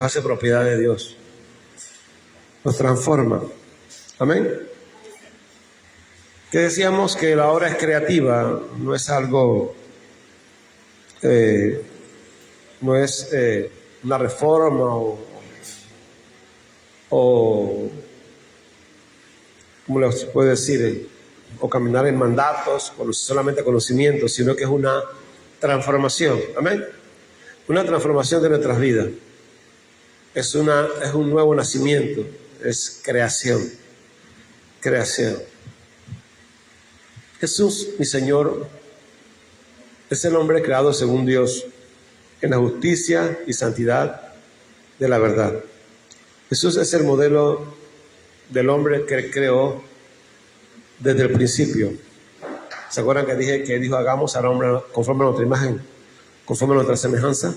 hace propiedad de Dios. Nos transforma. Amén. Que decíamos que la obra es creativa, no es algo, no es una reforma o ¿cómo les puedo decir? O caminar en mandatos, solamente conocimientos, sino que es una transformación. Amén. Una transformación de nuestras vidas. Es un nuevo nacimiento, es creación. Creación. Jesús, mi Señor, es el hombre creado según Dios, en la justicia y santidad de la verdad. Jesús es el modelo del hombre que creó desde el principio. ¿Se acuerdan que dijo hagamos al hombre conforme a nuestra imagen, conforme a nuestra semejanza?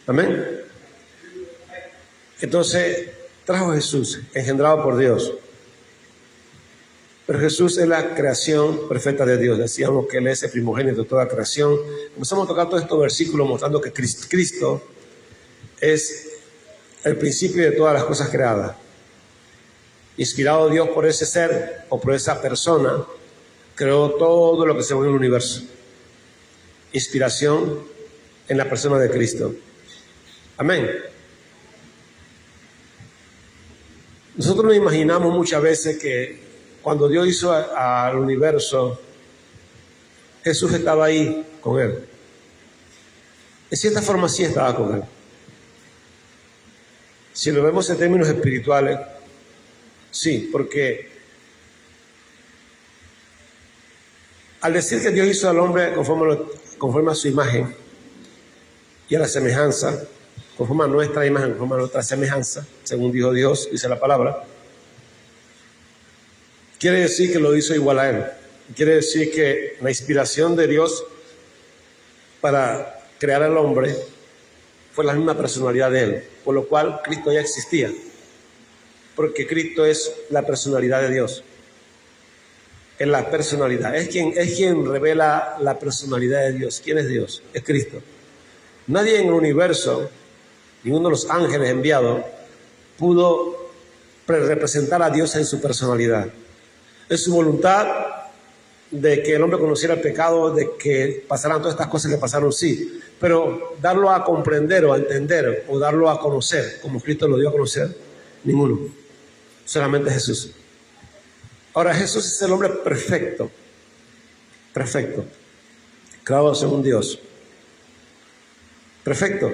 Amén. Entonces trajo Jesús, engendrado por Dios. Pero Jesús es la creación perfecta de Dios. Decíamos que Él es el primogénito de toda creación. Empezamos a tocar todos estos versículos mostrando que Cristo es el principio de todas las cosas creadas. Inspirado Dios por ese ser o por esa persona, creó todo lo que se ve en el universo. Inspiración en la persona de Cristo. Amén. Nosotros nos imaginamos muchas veces que cuando Dios hizo al universo, Jesús estaba ahí con Él. En cierta forma sí estaba con Él. Si lo vemos en términos espirituales, sí, porque al decir que Dios hizo al hombre conforme a su imagen y a la semejanza, conforme a nuestra imagen, conforme a nuestra semejanza, según dijo Dios, dice la palabra, quiere decir que lo hizo igual a Él. Quiere decir que la inspiración de Dios para crear al hombre fue la misma personalidad de Él, por lo cual Cristo ya existía, porque Cristo es la personalidad de Dios. Es la personalidad, es quien revela la personalidad de Dios. ¿Quién es Dios? Es Cristo. Nadie en el universo, ninguno de los ángeles enviados, pudo representar a Dios en su personalidad. Es su voluntad de que el hombre conociera el pecado, de que pasaran todas estas cosas que pasaron, sí, pero darlo a comprender o a entender o darlo a conocer, como Cristo lo dio a conocer, ninguno, solamente Jesús. Ahora Jesús es el hombre perfecto, creado según Dios, perfecto.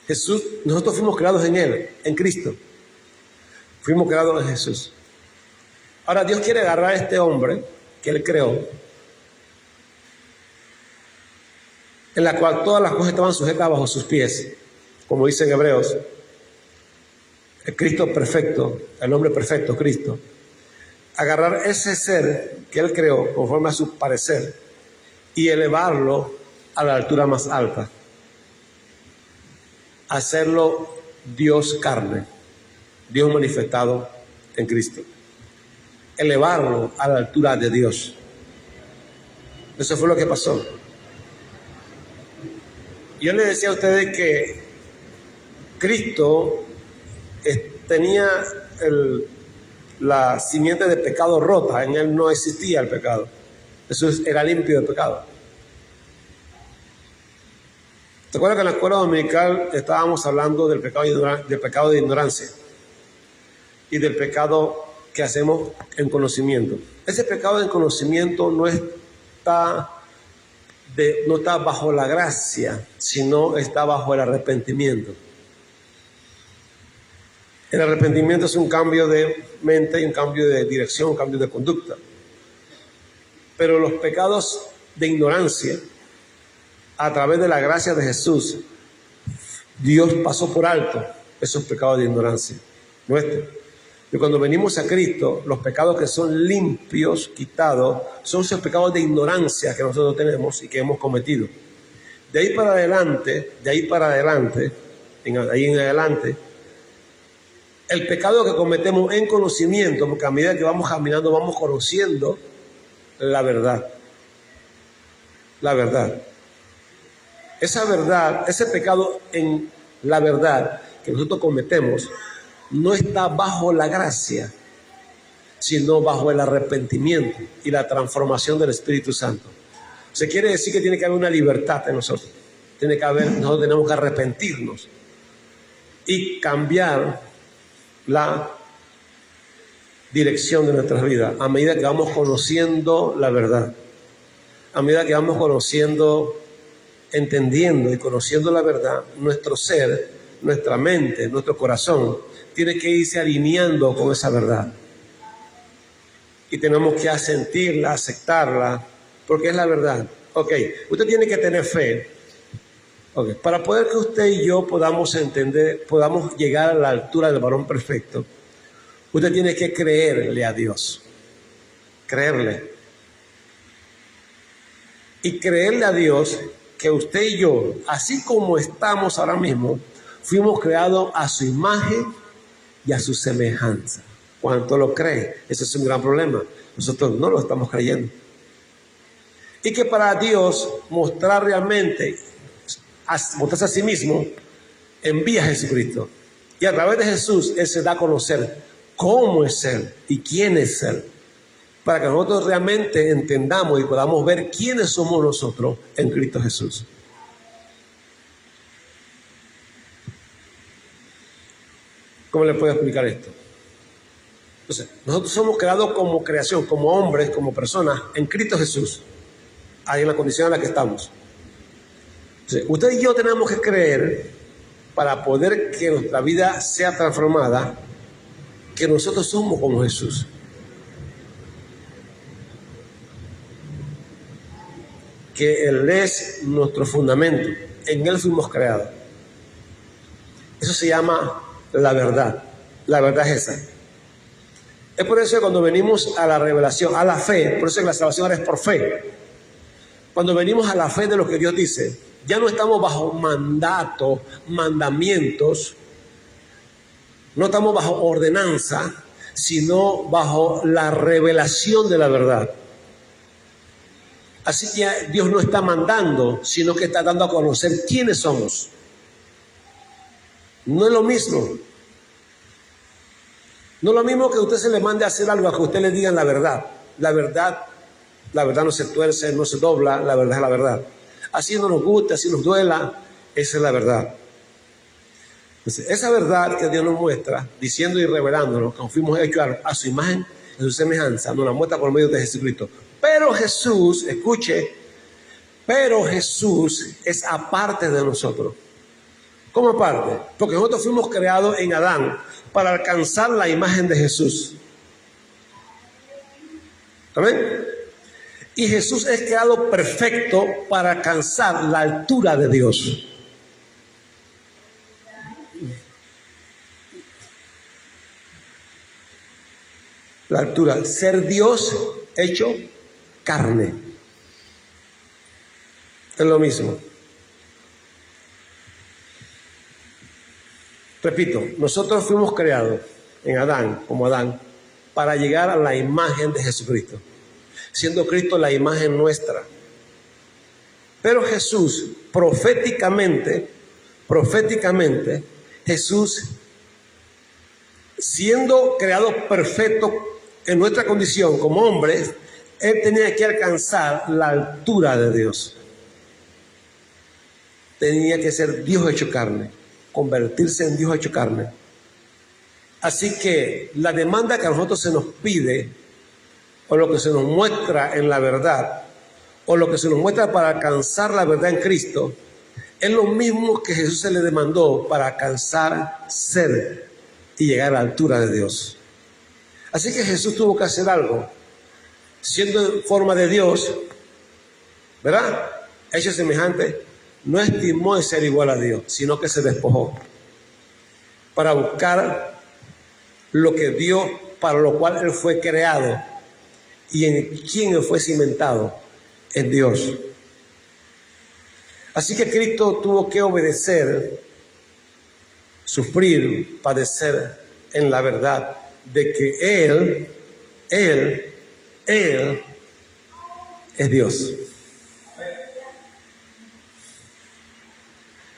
Jesús, nosotros fuimos creados en Él, en Cristo, fuimos creados en Jesús. Ahora Dios quiere agarrar a este hombre que Él creó, en la cual todas las cosas estaban sujetas bajo sus pies, como dice en Hebreos, el Cristo perfecto, el hombre perfecto, Cristo. Agarrar ese ser que Él creó conforme a su parecer y elevarlo a la altura más alta, hacerlo Dios carne, Dios manifestado en Cristo. Elevarlo a la altura de Dios. Eso fue lo que pasó. Yo le decía a ustedes que Cristo tenía la simiente de pecado rota. En Él no existía el pecado. Jesús era limpio de pecado. ¿Te acuerdas que en la escuela dominical estábamos hablando del pecado de ignorancia y del pecado que hacemos en conocimiento? Ese pecado en conocimiento no está bajo la gracia, sino está bajo el arrepentimiento. El arrepentimiento es un cambio de mente y un cambio de dirección, un cambio de conducta. Pero los pecados de ignorancia, a través de la gracia de Jesús, Dios pasó por alto esos pecados de ignorancia nuestros. Y cuando venimos a Cristo, los pecados que son limpios, quitados, son esos pecados de ignorancia que nosotros tenemos y que hemos cometido. De ahí en adelante, el pecado que cometemos en conocimiento, porque a medida que vamos caminando, vamos conociendo la verdad. La verdad. Esa verdad, ese pecado en la verdad que nosotros cometemos no está bajo la gracia, sino bajo el arrepentimiento y la transformación del Espíritu Santo. Se quiere decir que tiene que haber una libertad en nosotros. Nosotros tenemos que arrepentirnos y cambiar la dirección de nuestras vidas a medida que vamos conociendo la verdad, a medida que vamos conociendo, entendiendo y conociendo la verdad. Nuestro ser, nuestra mente, nuestro corazón tiene que irse alineando con esa verdad y tenemos que sentirla, aceptarla, porque es la verdad. Ok, usted tiene que tener fe. Okay. Para poder que usted y yo podamos entender, podamos llegar a la altura del varón perfecto, usted tiene que creerle a Dios. Creerle. Y creerle a Dios que usted y yo, así como estamos ahora mismo, fuimos creados a su imagen y a su semejanza. ¿Cuánto lo cree? Ese es un gran problema. Nosotros no lo estamos creyendo. Y que para Dios mostrarse a sí mismo, envía a Jesucristo. Y a través de Jesús, Él se da a conocer cómo es Él y quién es Él. Para que nosotros realmente entendamos y podamos ver quiénes somos nosotros en Cristo Jesús. ¿Cómo le puedo explicar esto? Entonces, nosotros somos creados como creación, como hombres, como personas, en Cristo Jesús. Ahí en la condición en la que estamos. Entonces, usted y yo tenemos que creer, para poder que nuestra vida sea transformada, que nosotros somos como Jesús. Que Él es nuestro fundamento. En Él fuimos creados. Eso se llama la verdad. La verdad es esa. Es por eso que cuando venimos a la revelación, a la fe, por eso que la salvación ahora es por fe. Cuando venimos a la fe de lo que Dios dice, ya no estamos bajo mandato, mandamientos, no estamos bajo ordenanza, sino bajo la revelación de la verdad. Así que Dios no está mandando, sino que está dando a conocer quiénes somos. No es lo mismo. No es lo mismo que usted se le mande a hacer algo a que usted le digan la verdad. La verdad no se tuerce, no se dobla, la verdad es la verdad. Así no nos gusta, así nos duela, esa es la verdad. Entonces, esa verdad que Dios nos muestra, diciendo y revelándonos, que fuimos hechos a su imagen, a su semejanza, nos la muestra por medio de Jesucristo. Pero Jesús, escuche, pero Jesús es aparte de nosotros. ¿Cómo aparte? Porque nosotros fuimos creados en Adán para alcanzar la imagen de Jesús. ¿Amén? Y Jesús es creado perfecto para alcanzar la altura de Dios. La altura, ser Dios hecho carne. Es lo mismo. Repito, nosotros fuimos creados en Adán, como Adán, para llegar a la imagen de Jesucristo, siendo Cristo la imagen nuestra. Pero Jesús, proféticamente, Jesús, siendo creado perfecto en nuestra condición como hombres, Él tenía que alcanzar la altura de Dios. Tenía que ser Dios hecho carne, convertirse en Dios hecho carne. Así que la demanda que a nosotros se nos pide, o lo que se nos muestra en la verdad, o lo que se nos muestra para alcanzar la verdad en Cristo, es lo mismo que Jesús se le demandó para alcanzar, ser y llegar a la altura de Dios. Así que Jesús tuvo que hacer algo, siendo en forma de Dios, ¿verdad? Hecho semejante, no estimó de ser igual a Dios, sino que se despojó para buscar lo que Dios, para lo cual Él fue creado y en quien Él fue cimentado, en Dios. Así que Cristo tuvo que obedecer, sufrir, padecer en la verdad de que Él es Dios.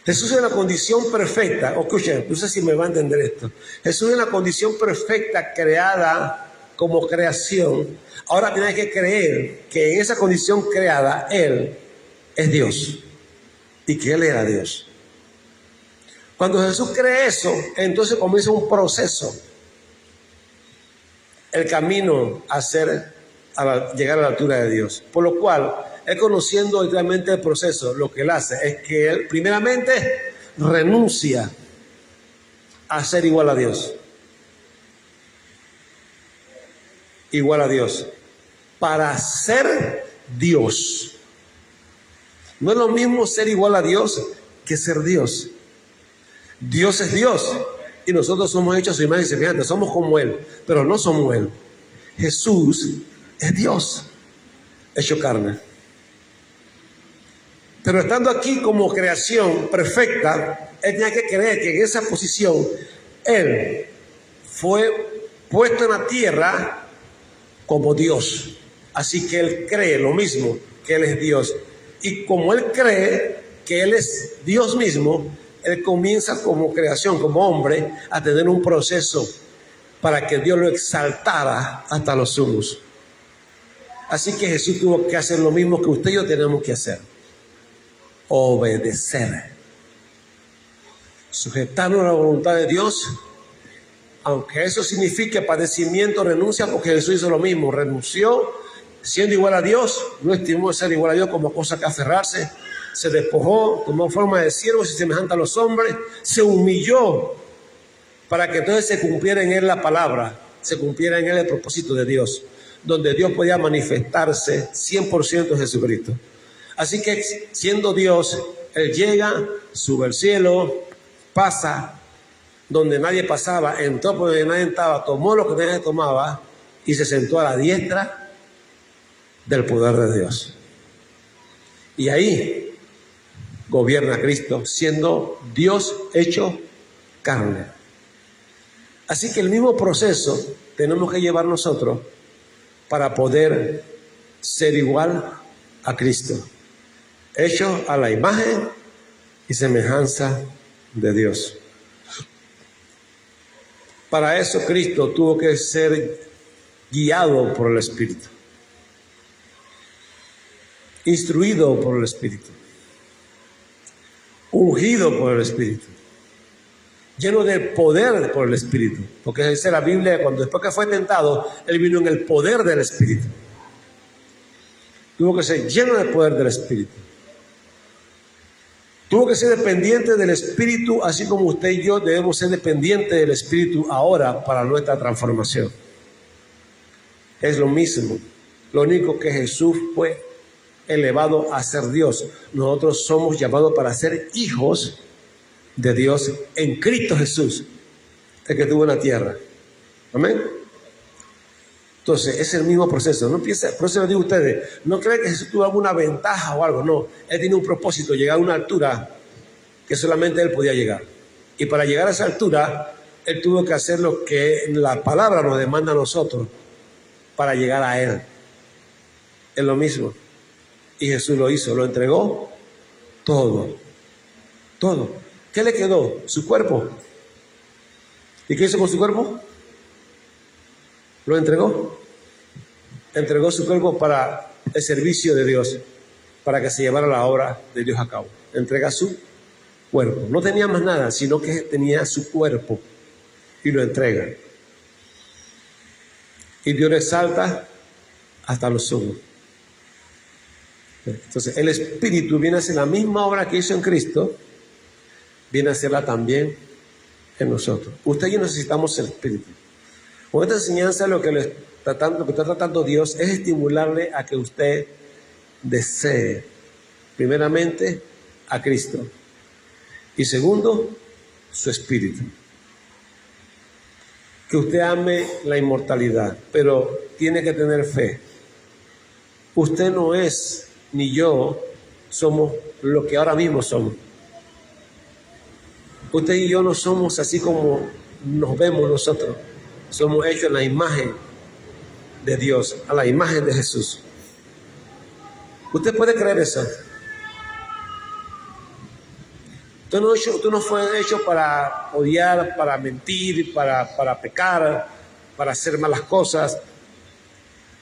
Jesús es la condición perfecta. Escuchen, no sé si me va a entender esto. Jesús es la condición perfecta creada como creación. Ahora tienes que creer que en esa condición creada Él es Dios y que Él era Dios. Cuando Jesús cree eso, entonces comienza un proceso. El camino a llegar a la altura de Dios. Por lo cual, Él conociendo realmente el proceso, lo que Él hace es que Él primeramente renuncia a ser igual a Dios. Igual a Dios. Para ser Dios. No es lo mismo ser igual a Dios que ser Dios. Dios es Dios y nosotros somos hechos a su imagen y semejanza. Somos como Él, pero no somos Él. Jesús es Dios hecho carne. Pero estando aquí como creación perfecta, Él tenía que creer que en esa posición Él fue puesto en la tierra como Dios. Así que Él cree lo mismo, que Él es Dios. Y como Él cree que Él es Dios mismo, Él comienza como creación, como hombre, a tener un proceso para que Dios lo exaltara hasta los sumos. Así que Jesús tuvo que hacer lo mismo que usted y yo tenemos que hacer. Obedecer. Sujetarnos a la voluntad de Dios, aunque eso signifique padecimiento, renuncia, porque Jesús hizo lo mismo. Renunció, siendo igual a Dios, no estimó ser igual a Dios como cosa que aferrarse. Se despojó, tomó forma de siervo y semejante a los hombres, se humilló para que entonces se cumpliera en Él la palabra, se cumpliera en Él el propósito de Dios, donde Dios podía manifestarse 100% en Jesucristo. Así que siendo Dios, Él llega, sube al cielo, pasa donde nadie pasaba, entró por donde nadie entraba, tomó lo que nadie tomaba y se sentó a la diestra del poder de Dios. Y ahí gobierna Cristo, siendo Dios hecho carne. Así que el mismo proceso tenemos que llevar nosotros para poder ser igual a Cristo, hecho a la imagen y semejanza de Dios. Para eso Cristo tuvo que ser guiado por el Espíritu, instruido por el Espíritu, ungido por el Espíritu, lleno del poder por el Espíritu, porque dice la Biblia, cuando después que fue tentado, Él vino en el poder del Espíritu. Tuvo que ser lleno del poder del Espíritu. Tuvo que ser dependiente del Espíritu, así como usted y yo debemos ser dependientes del Espíritu ahora para nuestra transformación. Es lo mismo. Lo único que Jesús fue elevado a ser Dios. Nosotros somos llamados para ser hijos de Dios en Cristo Jesús, el que estuvo en la tierra. Amén. Entonces, es el mismo proceso. No piensa, por eso les digo a ustedes, no creen que Jesús tuvo alguna ventaja o algo. No, Él tiene un propósito, llegar a una altura que solamente Él podía llegar. Y para llegar a esa altura, Él tuvo que hacer lo que la palabra nos demanda a nosotros para llegar a Él. Es lo mismo. Y Jesús lo hizo, lo entregó todo. Todo. ¿Qué le quedó? Su cuerpo. ¿Y qué hizo con su cuerpo? Lo entregó. Entregó su cuerpo para el servicio de Dios, para que se llevara la obra de Dios a cabo. Entrega su cuerpo. No tenía más nada, sino que tenía su cuerpo y lo entrega. Y Dios le exalta hasta los sumos. Entonces, el Espíritu viene a hacer la misma obra que hizo en Cristo, viene a hacerla también en nosotros. Usted y yo necesitamos el Espíritu. Con esta enseñanza lo que está tratando Dios es estimularle a que usted desee, primeramente, a Cristo. Y segundo, su Espíritu. Que usted ame la inmortalidad, pero tiene que tener fe. Usted no es, ni yo, somos lo que ahora mismo somos. Usted y yo no somos así como nos vemos nosotros. Somos hechos en la imagen de Dios, a la imagen de Jesús. ¿Usted puede creer eso? Usted no fue hecho para odiar, para mentir, para pecar, para hacer malas cosas,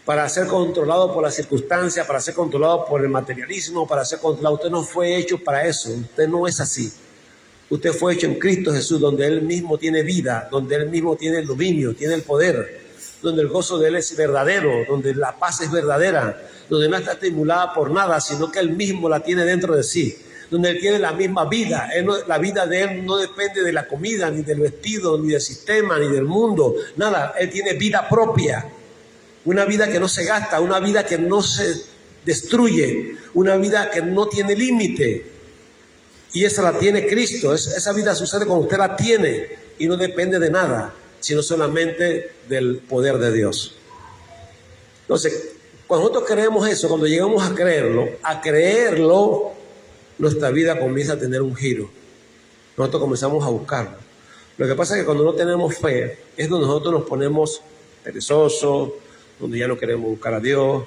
para ser controlado por las circunstancias, para ser controlado por el materialismo, para ser controlado. Usted no fue hecho para eso. Usted no es así. Usted fue hecho en Cristo Jesús, donde Él mismo tiene vida, donde Él mismo tiene el dominio, tiene el poder, donde el gozo de Él es verdadero, donde la paz es verdadera, donde no está estimulada por nada, sino que Él mismo la tiene dentro de sí, donde Él tiene la misma vida. La vida de Él no depende de la comida, ni del vestido, ni del sistema, ni del mundo, nada. Él tiene vida propia, una vida que no se gasta, una vida que no se destruye, una vida que no tiene límite. Y esa la tiene Cristo. Esa vida sucede cuando usted la tiene y no depende de nada, sino solamente del poder de Dios. Entonces, cuando nosotros creemos eso, cuando llegamos a creerlo, nuestra vida comienza a tener un giro. Nosotros comenzamos a buscarlo. Lo que pasa es que cuando no tenemos fe, es donde nosotros nos ponemos perezosos, donde ya no queremos buscar a Dios,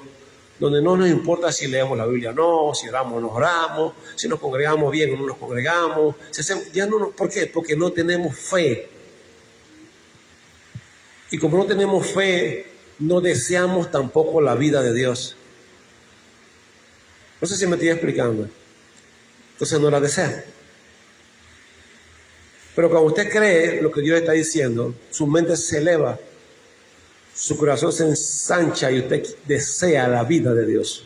donde no nos importa si leemos la Biblia o no, si oramos o no oramos, si nos congregamos bien o no nos congregamos. ¿Por qué? Porque no tenemos fe. Y como no tenemos fe, no deseamos tampoco la vida de Dios. No sé si me estoy explicando. Entonces no la desea. Pero cuando usted cree lo que Dios está diciendo, su mente se eleva, su corazón se ensancha y usted desea la vida de Dios,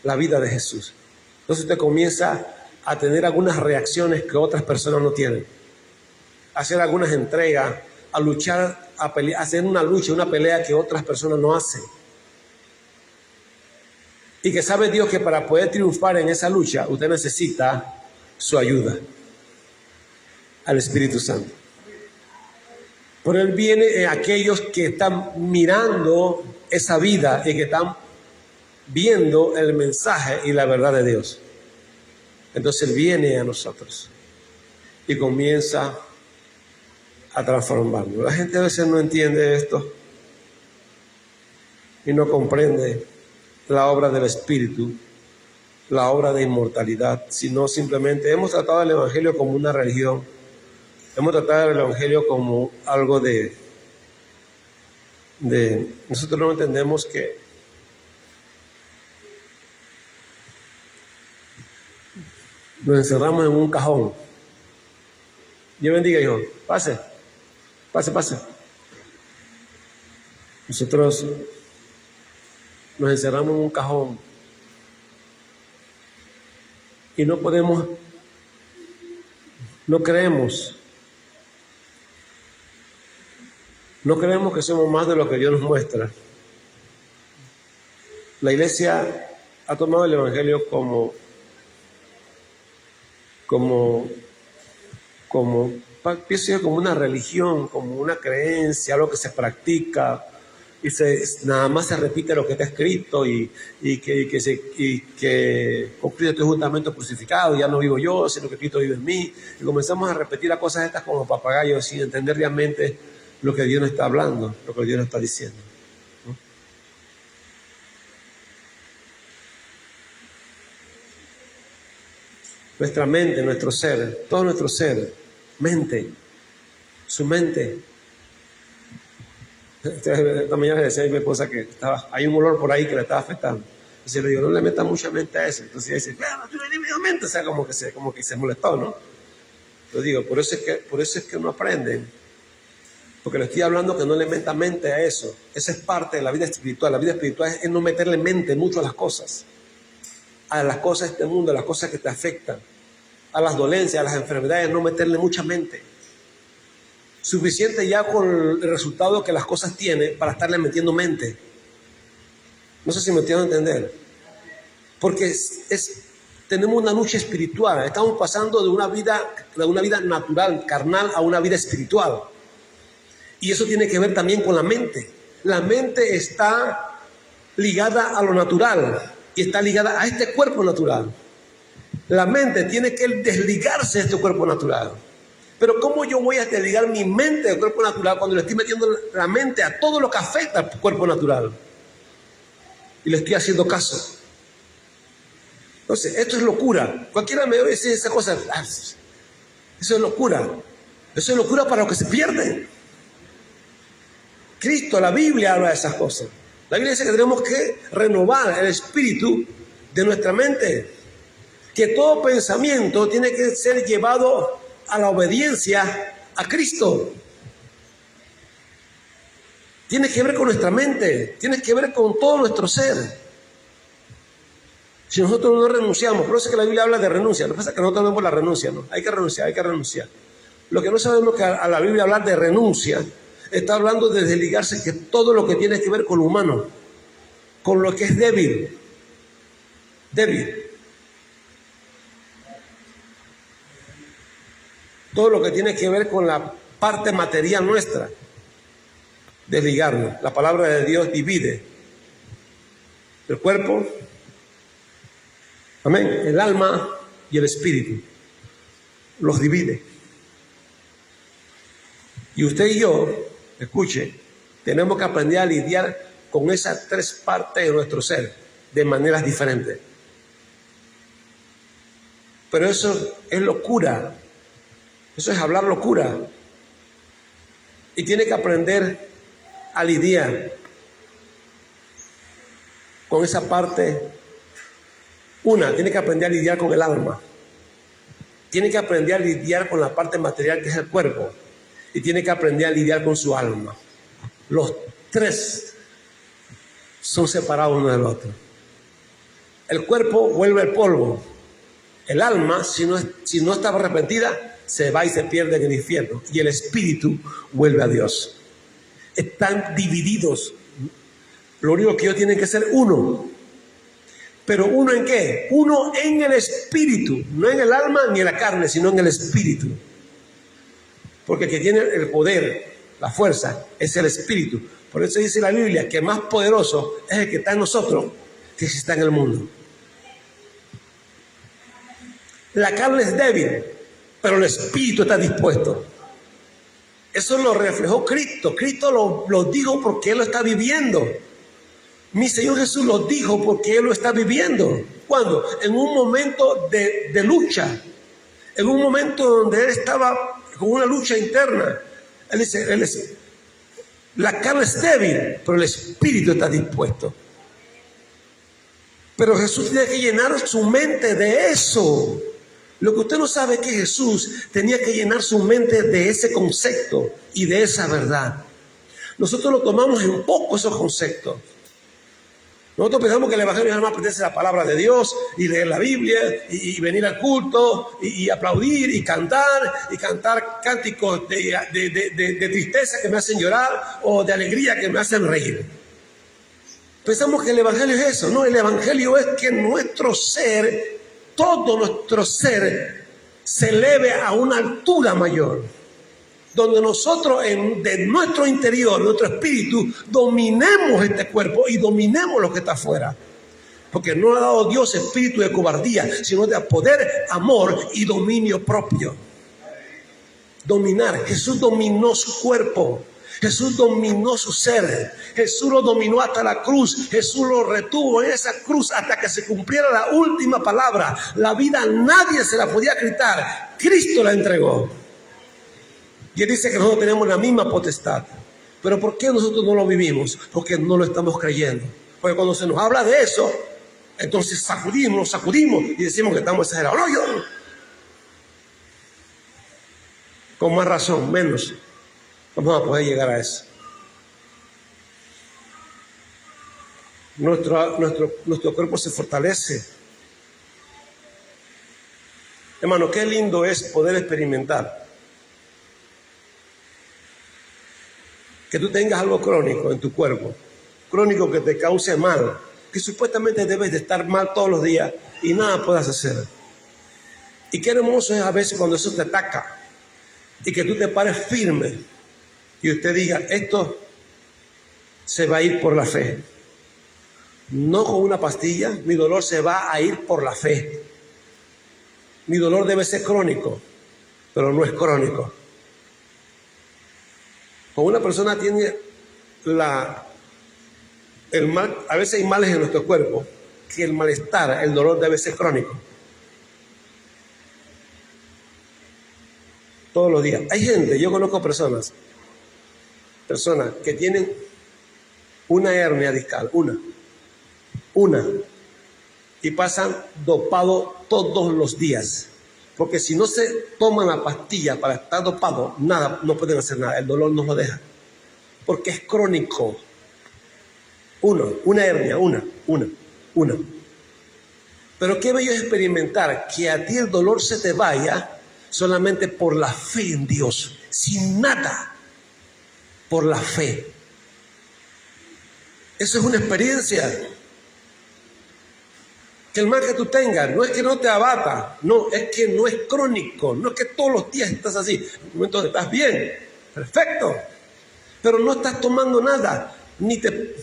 la vida de Jesús. Entonces usted comienza a tener algunas reacciones que otras personas no tienen, a hacer algunas entregas, a luchar, a pelear, a hacer una lucha, una pelea que otras personas no hacen. Y que sabe Dios que para poder triunfar en esa lucha, usted necesita su ayuda, al Espíritu Santo. Por Él viene aquellos que están mirando esa vida y que están viendo el mensaje y la verdad de Dios. Entonces Él viene a nosotros y comienza a transformarnos. La gente a veces no entiende esto y no comprende la obra del Espíritu, la obra de inmortalidad, sino simplemente hemos tratado el Evangelio como una religión. Hemos tratado el Evangelio como algo de nosotros no entendemos que nos encerramos en un cajón. Dios bendiga, hijo. Pase. Nosotros nos encerramos en un cajón y no creemos que somos más de lo que Dios nos muestra. La iglesia ha tomado el Evangelio como una religión, como una creencia, algo que se practica y nada más se repite lo que está escrito y que con Cristo estoy juntamente crucificado, ya no vivo yo, sino que Cristo vive en mí. Y comenzamos a repetir las cosas estas como papagayos sin entender realmente lo que Dios nos está hablando, lo que Dios nos está diciendo, ¿no? Nuestra mente, nuestro ser, todo nuestro ser, su mente. Esta mañana le decía a mi esposa que hay un olor por ahí que le estaba afectando. Entonces le digo, no le metas mucha mente a eso. Entonces ella dice, no, tú no le metas mente. O sea, como que se molestó, ¿no? Yo digo, por eso es que uno aprende. Porque le estoy hablando que no le meta mente a eso. Esa es parte de la vida espiritual. La vida espiritual es no meterle mente mucho a las cosas de este mundo, a las cosas que te afectan, a las dolencias, a las enfermedades, no meterle mucha mente. Suficiente ya con el resultado que las cosas tienen para estarle metiendo mente. No sé si me entiendo a entender. Porque tenemos una lucha espiritual. Estamos pasando de una vida natural, carnal, a una vida espiritual. Y eso tiene que ver también con la mente. La mente está ligada a lo natural y está ligada a este cuerpo natural. La mente tiene que desligarse de este cuerpo natural. Pero ¿cómo yo voy a desligar mi mente del cuerpo natural cuando le estoy metiendo la mente a todo lo que afecta al cuerpo natural? Y le estoy haciendo caso. Entonces, esto es locura. Cualquiera me oye decir esa cosa. Eso es locura. Eso es locura para los que se pierden. Cristo, la Biblia habla de esas cosas. La Biblia dice que tenemos que renovar el espíritu de nuestra mente. Que todo pensamiento tiene que ser llevado a la obediencia a Cristo. Tiene que ver con nuestra mente, tiene que ver con todo nuestro ser. Si nosotros no renunciamos, por eso es que la Biblia habla de renuncia. Lo que pasa es que nosotros no vemos la renuncia, ¿no? Hay que renunciar, hay que renunciar. Lo que no sabemos es que a la Biblia hablar de renuncia, está hablando de desligarse que todo lo que tiene que ver con lo humano, con lo que es débil. Todo lo que tiene que ver con la parte material nuestra. Desligarnos. La palabra de Dios divide el cuerpo, amén, el alma y el espíritu. Los divide. Y usted y yo, escuche, tenemos que aprender a lidiar con esas tres partes de nuestro ser de maneras diferentes. Pero eso es locura. Eso es hablar locura. Y tiene que aprender a lidiar con esa parte. Tiene que aprender a lidiar con el alma. Tiene que aprender a lidiar con la parte material que es el cuerpo. Y tiene que aprender a lidiar con su alma. Los tres son separados uno del otro. El cuerpo vuelve al polvo. El alma, si no está arrepentida, se va y se pierde en el infierno. Y el espíritu vuelve a Dios. Están divididos. Lo único que ellos tienen que ser uno. ¿Pero uno en qué? Uno en el espíritu. No en el alma ni en la carne, sino en el espíritu. Porque el que tiene el poder, la fuerza, es el espíritu. Por eso dice la Biblia que más poderoso es el que está en nosotros que el que está en el mundo. La carne es débil, pero el espíritu está dispuesto. Eso lo reflejó Cristo. Cristo lo dijo porque Él lo está viviendo. Mi Señor Jesús lo dijo porque Él lo está viviendo. ¿Cuándo? En un momento de lucha. En un momento donde Él estaba con una lucha interna. Él dice, la carne es débil, pero el espíritu está dispuesto. Pero Jesús tiene que llenar su mente de eso. Lo que usted no sabe es que Jesús tenía que llenar su mente de ese concepto y de esa verdad. Nosotros lo tomamos en poco esos conceptos. Nosotros pensamos que el evangelio nada más pertenece a la palabra de Dios y leer la Biblia y venir al culto y aplaudir y cantar cánticos de tristeza que me hacen llorar o de alegría que me hacen reír. Pensamos que el evangelio es eso. No, el evangelio es que nuestro ser, todo nuestro ser, se eleve a una altura mayor. Donde nosotros, de nuestro interior, nuestro espíritu, dominemos este cuerpo y dominemos lo que está afuera. Porque no ha dado Dios espíritu de cobardía, sino de poder, amor y dominio propio. Dominar. Jesús dominó su cuerpo. Jesús dominó su ser. Jesús lo dominó hasta la cruz. Jesús lo retuvo en esa cruz hasta que se cumpliera la última palabra. La vida nadie se la podía quitar. Cristo la entregó. Y Él dice que nosotros tenemos la misma potestad. Pero ¿por qué nosotros no lo vivimos? Porque no lo estamos creyendo. Porque cuando se nos habla de eso, entonces nos sacudimos y decimos que estamos exagerados. No, yo no. Con más razón, menos vamos a poder llegar a eso. Nuestro cuerpo se fortalece. Hermano, qué lindo es poder experimentar que tú tengas algo crónico en tu cuerpo, crónico que te cause mal, que supuestamente debes de estar mal todos los días y nada puedas hacer. Y qué hermoso es a veces cuando eso te ataca y que tú te pares firme y usted diga, esto se va a ir por la fe. No con una pastilla, mi dolor se va a ir por la fe. Mi dolor debe ser crónico, pero no es crónico. Cuando una persona tiene el mal, a veces hay males en nuestro cuerpo, que el malestar, el dolor debe ser crónico. todos los días. Hay gente, yo conozco personas que tienen una hernia discal, una, y pasan dopado todos los días. Porque si no se toman la pastilla para estar dopado, nada, no pueden hacer nada, el dolor no lo deja. Porque es crónico. Una hernia, una. Pero qué bello es experimentar que a ti el dolor se te vaya solamente por la fe en Dios, sin nada, por la fe. Eso es una experiencia. Que el mal que tú tengas no es que no te abata, no, es que no es crónico, no es que todos los días estás así. En un momento estás bien, perfecto, pero no estás tomando nada, ni te...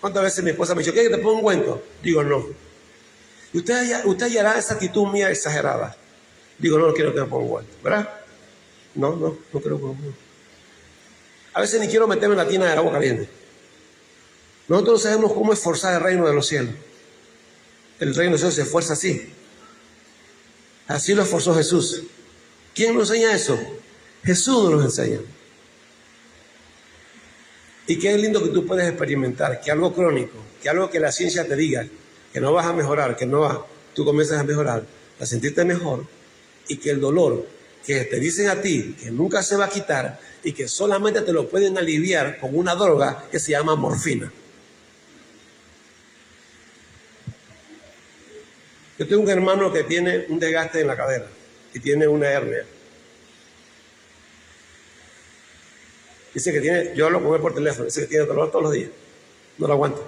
¿Cuántas veces mi esposa me dijo, ¿quieres que te ponga un ungüento? Digo, no. Y usted hallará esa actitud mía exagerada. Digo, no quiero que me ponga un ungüento, ¿verdad? No quiero que me ponga un ungüento. A veces ni quiero meterme en la tina de agua caliente. Nosotros no sabemos cómo esforzar el reino de los cielos. El reino de Dios se esfuerza así. Así lo esforzó Jesús. ¿Quién nos enseña eso? Jesús nos lo enseña. Y qué lindo que tú puedes experimentar que algo crónico, que algo que la ciencia te diga que no vas a mejorar, tú comienzas a mejorar, a sentirte mejor, y que el dolor que te dicen a ti que nunca se va a quitar y que solamente te lo pueden aliviar con una droga que se llama morfina. Yo tengo un hermano que tiene un desgaste en la cadera y tiene una hernia. Dice que tiene, yo hablo con él por teléfono, dice que tiene dolor todos los días, no lo aguanta.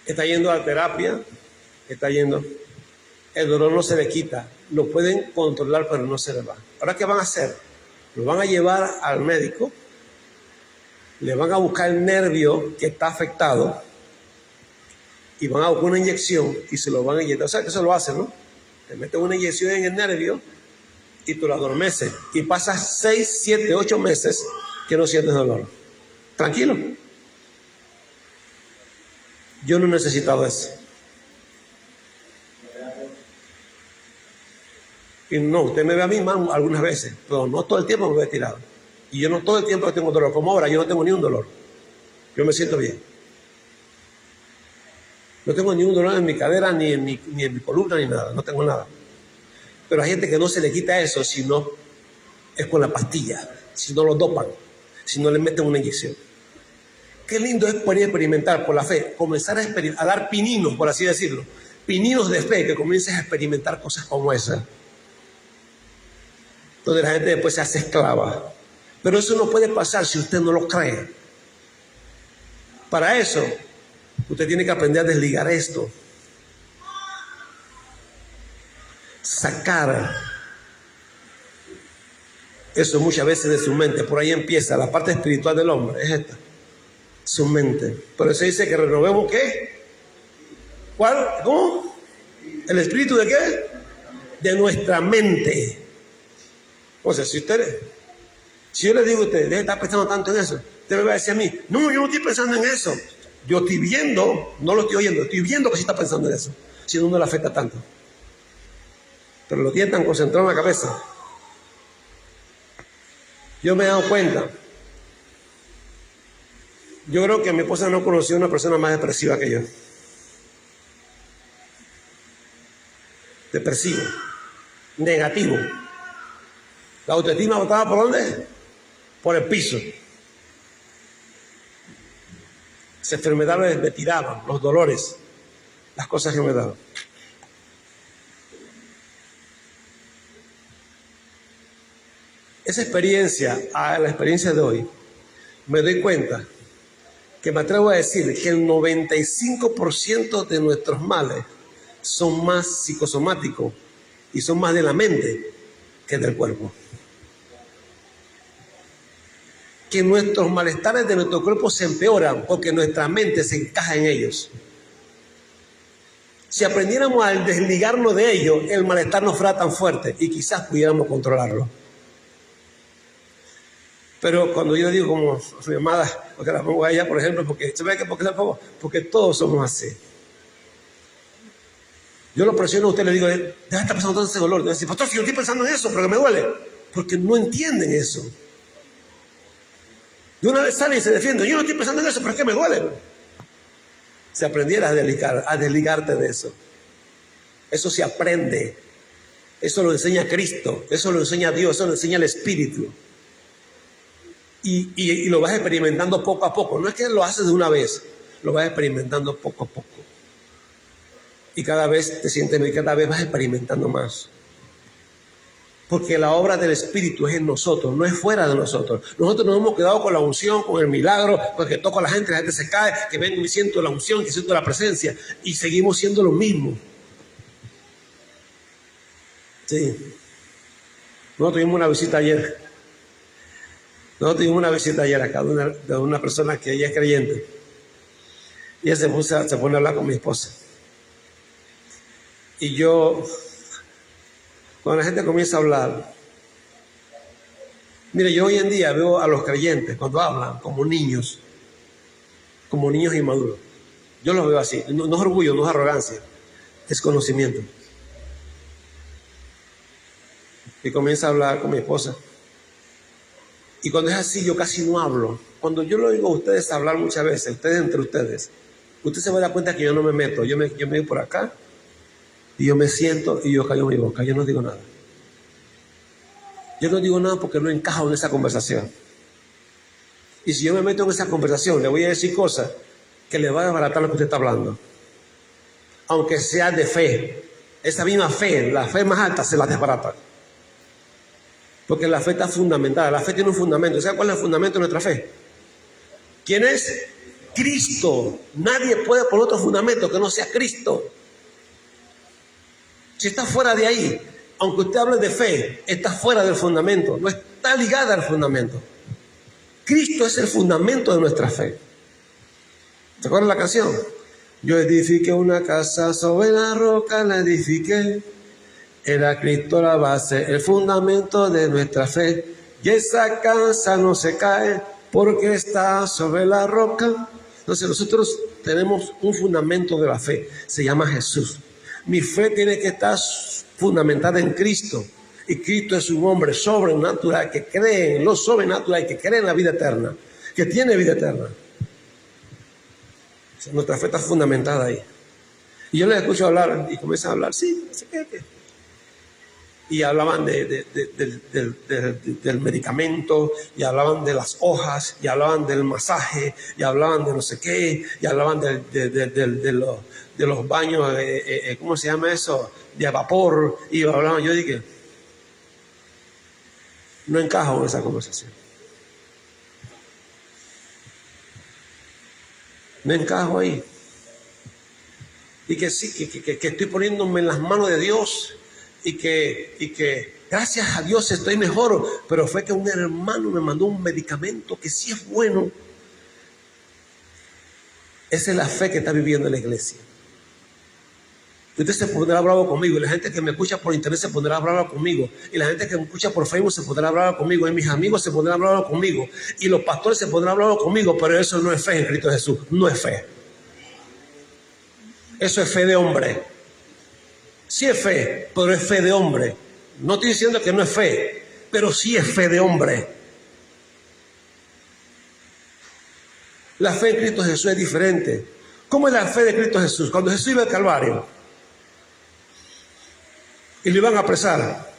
Está yendo a terapia, el dolor no se le quita, lo pueden controlar pero no se le va. ¿Ahora qué van a hacer? Lo van a llevar al médico, le van a buscar el nervio que está afectado y van a buscar una inyección y se lo van a inyectar. O sea que eso lo hacen, ¿no? Te meten una inyección en el nervio y tú lo adormeces. Y pasas 6, 7, 8 meses que no sientes dolor. Tranquilo. Yo no he necesitado eso. Y no, usted me ve a mí mal algunas veces, pero no todo el tiempo me veo tirado. Y yo no todo el tiempo tengo dolor. Como ahora, yo no tengo ni un dolor. Yo me siento bien. No tengo ni un dolor en mi cadera, ni en mi columna, ni nada. No tengo nada. Pero hay gente que no se le quita eso si no es con la pastilla, si no lo dopan, si no le meten una inyección. Qué lindo es poder experimentar por la fe, comenzar a dar pininos, por así decirlo. Pininos de fe, que comiences a experimentar cosas como esas. Donde la gente después se hace esclava. Pero eso no puede pasar si usted no lo cree. Para eso, usted tiene que aprender a desligar esto. Sacar eso muchas veces de su mente. Por ahí empieza la parte espiritual del hombre. Es esta. Su mente. Por eso dice que renovemos ¿qué? ¿Cuál? ¿Cómo? ¿El espíritu de qué? De nuestra mente. O sea, si yo le digo a usted, deje de estar pensando tanto en eso, usted me va a decir a mí, no, yo no estoy pensando en eso. Yo estoy viendo, no lo estoy oyendo, estoy viendo que sí está pensando en eso, si no le afecta tanto. Pero lo tiene tan concentrado en la cabeza. Yo me he dado cuenta. Yo creo que mi esposa no conoció a una persona más depresiva que yo. Depresivo. Negativo. La autoestima botaba ¿por dónde? Por el piso. Las enfermedades me tiraban, los dolores, las cosas que me daban. Esa experiencia, a la experiencia de hoy, me doy cuenta que me atrevo a decir que el 95% de nuestros males son más psicosomáticos y son más de la mente que del cuerpo. Que nuestros malestares de nuestro cuerpo se empeoran porque nuestra mente se encaja en ellos. Si aprendiéramos a desligarnos de ellos, el malestar no fuera tan fuerte y quizás pudiéramos controlarlo. Pero cuando yo digo como su llamada, porque la pongo a ella, por ejemplo, porque se ve que porque todos somos así. Yo lo presiono a usted, le digo, deja de estar pensando todo ese dolor. Dice, pastor, si yo estoy pensando en eso, pero que me duele. Porque no entienden eso. De una vez sale y se defiende. Yo no estoy pensando en eso, pero es que me duele. Si aprendieras a desligarte de eso. Eso se aprende. Eso lo enseña Cristo. Eso lo enseña Dios. Eso lo enseña el Espíritu. Y lo vas experimentando poco a poco. No es que lo haces de una vez. Lo vas experimentando poco a poco. Y cada vez te sientes bien, cada vez vas experimentando más. Porque la obra del Espíritu es en nosotros, no es fuera de nosotros. Nosotros nos hemos quedado con la unción, con el milagro, porque toco a la gente se cae, que vengo y siento la unción, que siento la presencia, y seguimos siendo lo mismo. Sí. Nosotros tuvimos una visita ayer. Acá de una persona que ella es creyente. Y ella se pone a hablar con mi esposa. Y yo, cuando la gente comienza a hablar, mire, yo hoy en día veo a los creyentes cuando hablan como niños inmaduros. Yo los veo así. No es orgullo, no es arrogancia, es conocimiento. Y comienza a hablar con mi esposa. Y cuando es así, yo casi no hablo. Cuando yo lo oigo a ustedes hablar muchas veces, ustedes entre ustedes, usted se va a dar cuenta que yo no me meto. Yo me voy por acá y yo me siento y yo callo mi boca. Yo no digo nada. Yo no digo nada porque no encajo en esa conversación. Y si yo me meto en esa conversación, le voy a decir cosas que le van a abaratar lo que usted está hablando. Aunque sea de fe. Esa misma fe, la fe más alta, se la desbarata. Porque la fe está fundamentada. La fe tiene un fundamento. ¿Sabe cuál es el fundamento de nuestra fe? ¿Quién es? Cristo. Nadie puede poner otro fundamento que no sea Cristo. Si está fuera de ahí, aunque usted hable de fe, está fuera del fundamento. No está ligada al fundamento. Cristo es el fundamento de nuestra fe. ¿Se acuerdan la canción? Yo edifiqué una casa sobre la roca, la edifiqué. Era Cristo la base, el fundamento de nuestra fe. Y esa casa no se cae porque está sobre la roca. Entonces nosotros tenemos un fundamento de la fe. Se llama Jesús. Mi fe tiene que estar fundamentada en Cristo. Y Cristo es un hombre sobrenatural que cree en lo sobrenatural y que cree en la vida eterna. Que tiene vida eterna. Nuestra fe está fundamentada ahí. Y yo les escucho hablar y comienzan a hablar. Sí, no sé qué. Y hablaban del medicamento, y hablaban de las hojas, y hablaban del masaje, y hablaban de no sé qué, y hablaban de los baños, ¿cómo se llama eso? De vapor, y hablaban, yo dije, no encajo en esa conversación. No encajo ahí. Y que sí, que estoy poniéndome en las manos de Dios. Y que gracias a Dios estoy mejor, pero fue que un hermano me mandó un medicamento que sí es bueno. Esa es la fe que está viviendo la iglesia. Usted se pondrá bravo conmigo, y la gente que me escucha por internet se pondrá bravo conmigo, y la gente que me escucha por Facebook se pondrá bravo conmigo, y mis amigos se pondrán bravo conmigo, y los pastores se pondrán bravo conmigo, pero eso no es fe en Cristo Jesús, no es fe. Eso es fe de hombre. Sí es fe, pero es fe de hombre. No estoy diciendo que no es fe, pero sí es fe de hombre. La fe en Cristo Jesús es diferente. ¿Cómo es la fe de Cristo Jesús? Cuando Jesús iba al Calvario y lo iban a apresar,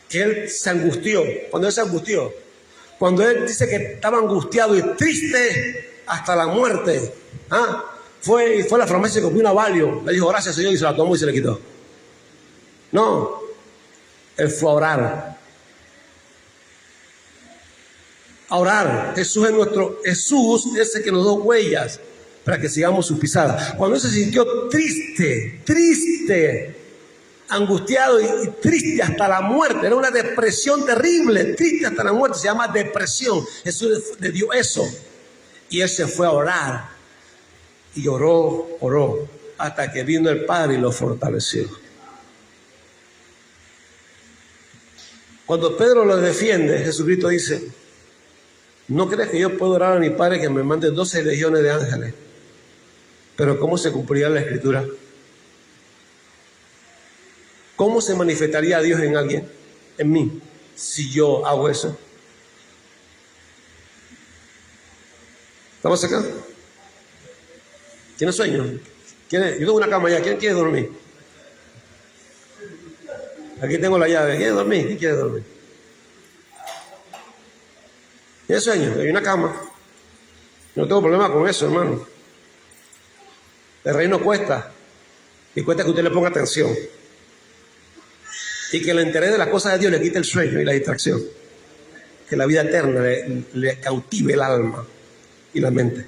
que él se angustió. Cuando él se angustió, cuando él dice que estaba angustiado y triste hasta la muerte, fue a la farmacia y compró una Valium. Le dijo gracias Señor y se la tomó y se le quitó. No, él fue a orar. A orar. Jesús es el que nos da huellas para que sigamos sus pisadas. Cuando él se sintió triste, angustiado y triste hasta la muerte, era una depresión terrible, triste hasta la muerte, se llama depresión. Jesús le dio eso y él se fue a orar y oró hasta que vino el Padre y lo fortaleció. Cuando Pedro lo defiende, Jesucristo dice, ¿no crees que yo puedo orar a mi Padre que me mande 12 legiones de ángeles? Pero ¿cómo se cumplirá la Escritura? ¿Cómo se manifestaría Dios en alguien, en mí, si yo hago eso? ¿Estamos acá? ¿Tiene sueño? Yo tengo una cama allá. ¿Quién quiere dormir? Aquí tengo la llave. ¿Quiere dormir? ¿Quién quiere dormir? ¿Tiene sueño? Hay una cama. No tengo problema con eso, hermano. El reino cuesta. Y cuesta que usted le ponga atención. Y que el interés de las cosas de Dios le quite el sueño y la distracción. Que la vida eterna le cautive el alma y la mente.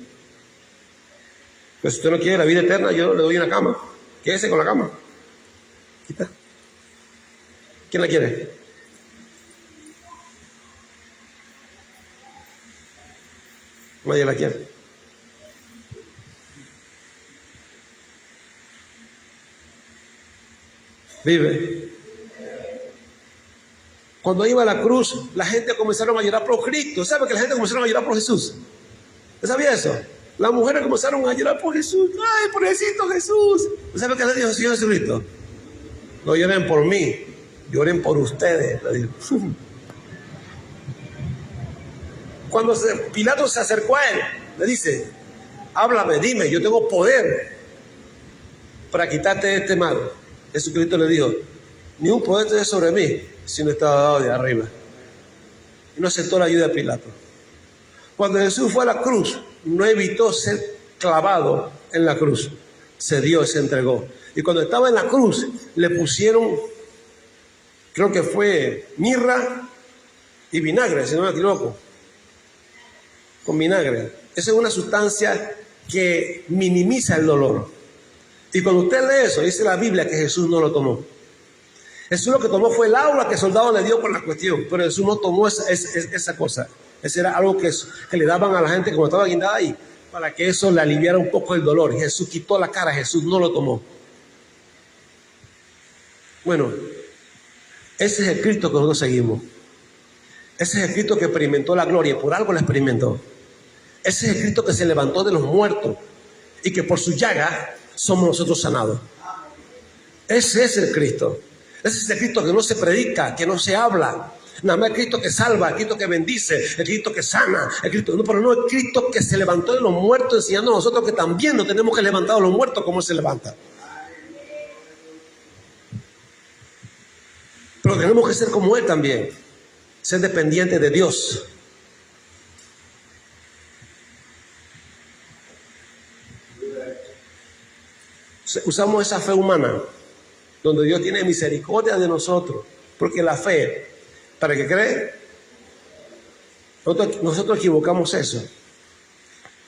Pues si usted no quiere la vida eterna, yo le doy una cama. Quédese con la cama. Quita. ¿Quién la quiere? Nadie la quiere. Vive. Cuando iba a la cruz, la gente comenzaron a llorar por Cristo. ¿Sabe que la gente comenzaron a llorar por Jesús? ¿Usted sabía eso? Las mujeres comenzaron a llorar por Jesús. ¡Ay, pobrecito Jesús! ¿Sabe qué le dijo el Señor Jesucristo? No lloren por mí, lloren por ustedes, le dijo. Cuando Pilato se acercó a él, le dice: háblame, dime, yo tengo poder para quitarte este mal. Jesucristo le dijo: ni un poder te sobre mí, sino estaba dado de arriba. Y no aceptó la ayuda de Pilato. Cuando Jesús fue a la cruz, no evitó ser clavado en la cruz. Se dio y se entregó. Y cuando estaba en la cruz, le pusieron, creo que fue mirra y vinagre, si no me equivoco. Con vinagre. Esa es una sustancia que minimiza el dolor. Y cuando usted lee eso, dice la Biblia que Jesús no lo tomó. Jesús lo que tomó fue el agua que el soldado le dio por la cuestión, pero Jesús no tomó esa cosa. Ese era algo que le daban a la gente cuando estaba guindada ahí, para que eso le aliviara un poco el dolor. Jesús quitó la cara, Jesús no lo tomó. Bueno, ese es el Cristo que nosotros seguimos. Ese es el Cristo que experimentó la gloria, por algo la experimentó. Ese es el Cristo que se levantó de los muertos y que por su llaga somos nosotros sanados. Ese es el Cristo. Ese es el Cristo que no se predica, que no se habla. Nada más el Cristo que salva, el Cristo que bendice, el Cristo que sana, el Cristo, no, pero no el Cristo que se levantó de los muertos, enseñando a nosotros que también nos tenemos que levantar de los muertos como Él se levanta. Pero tenemos que ser como Él también, ser dependientes de Dios. Usamos esa fe humana, donde Dios tiene misericordia de nosotros, porque la fe, ¿para qué cree? Nosotros equivocamos eso.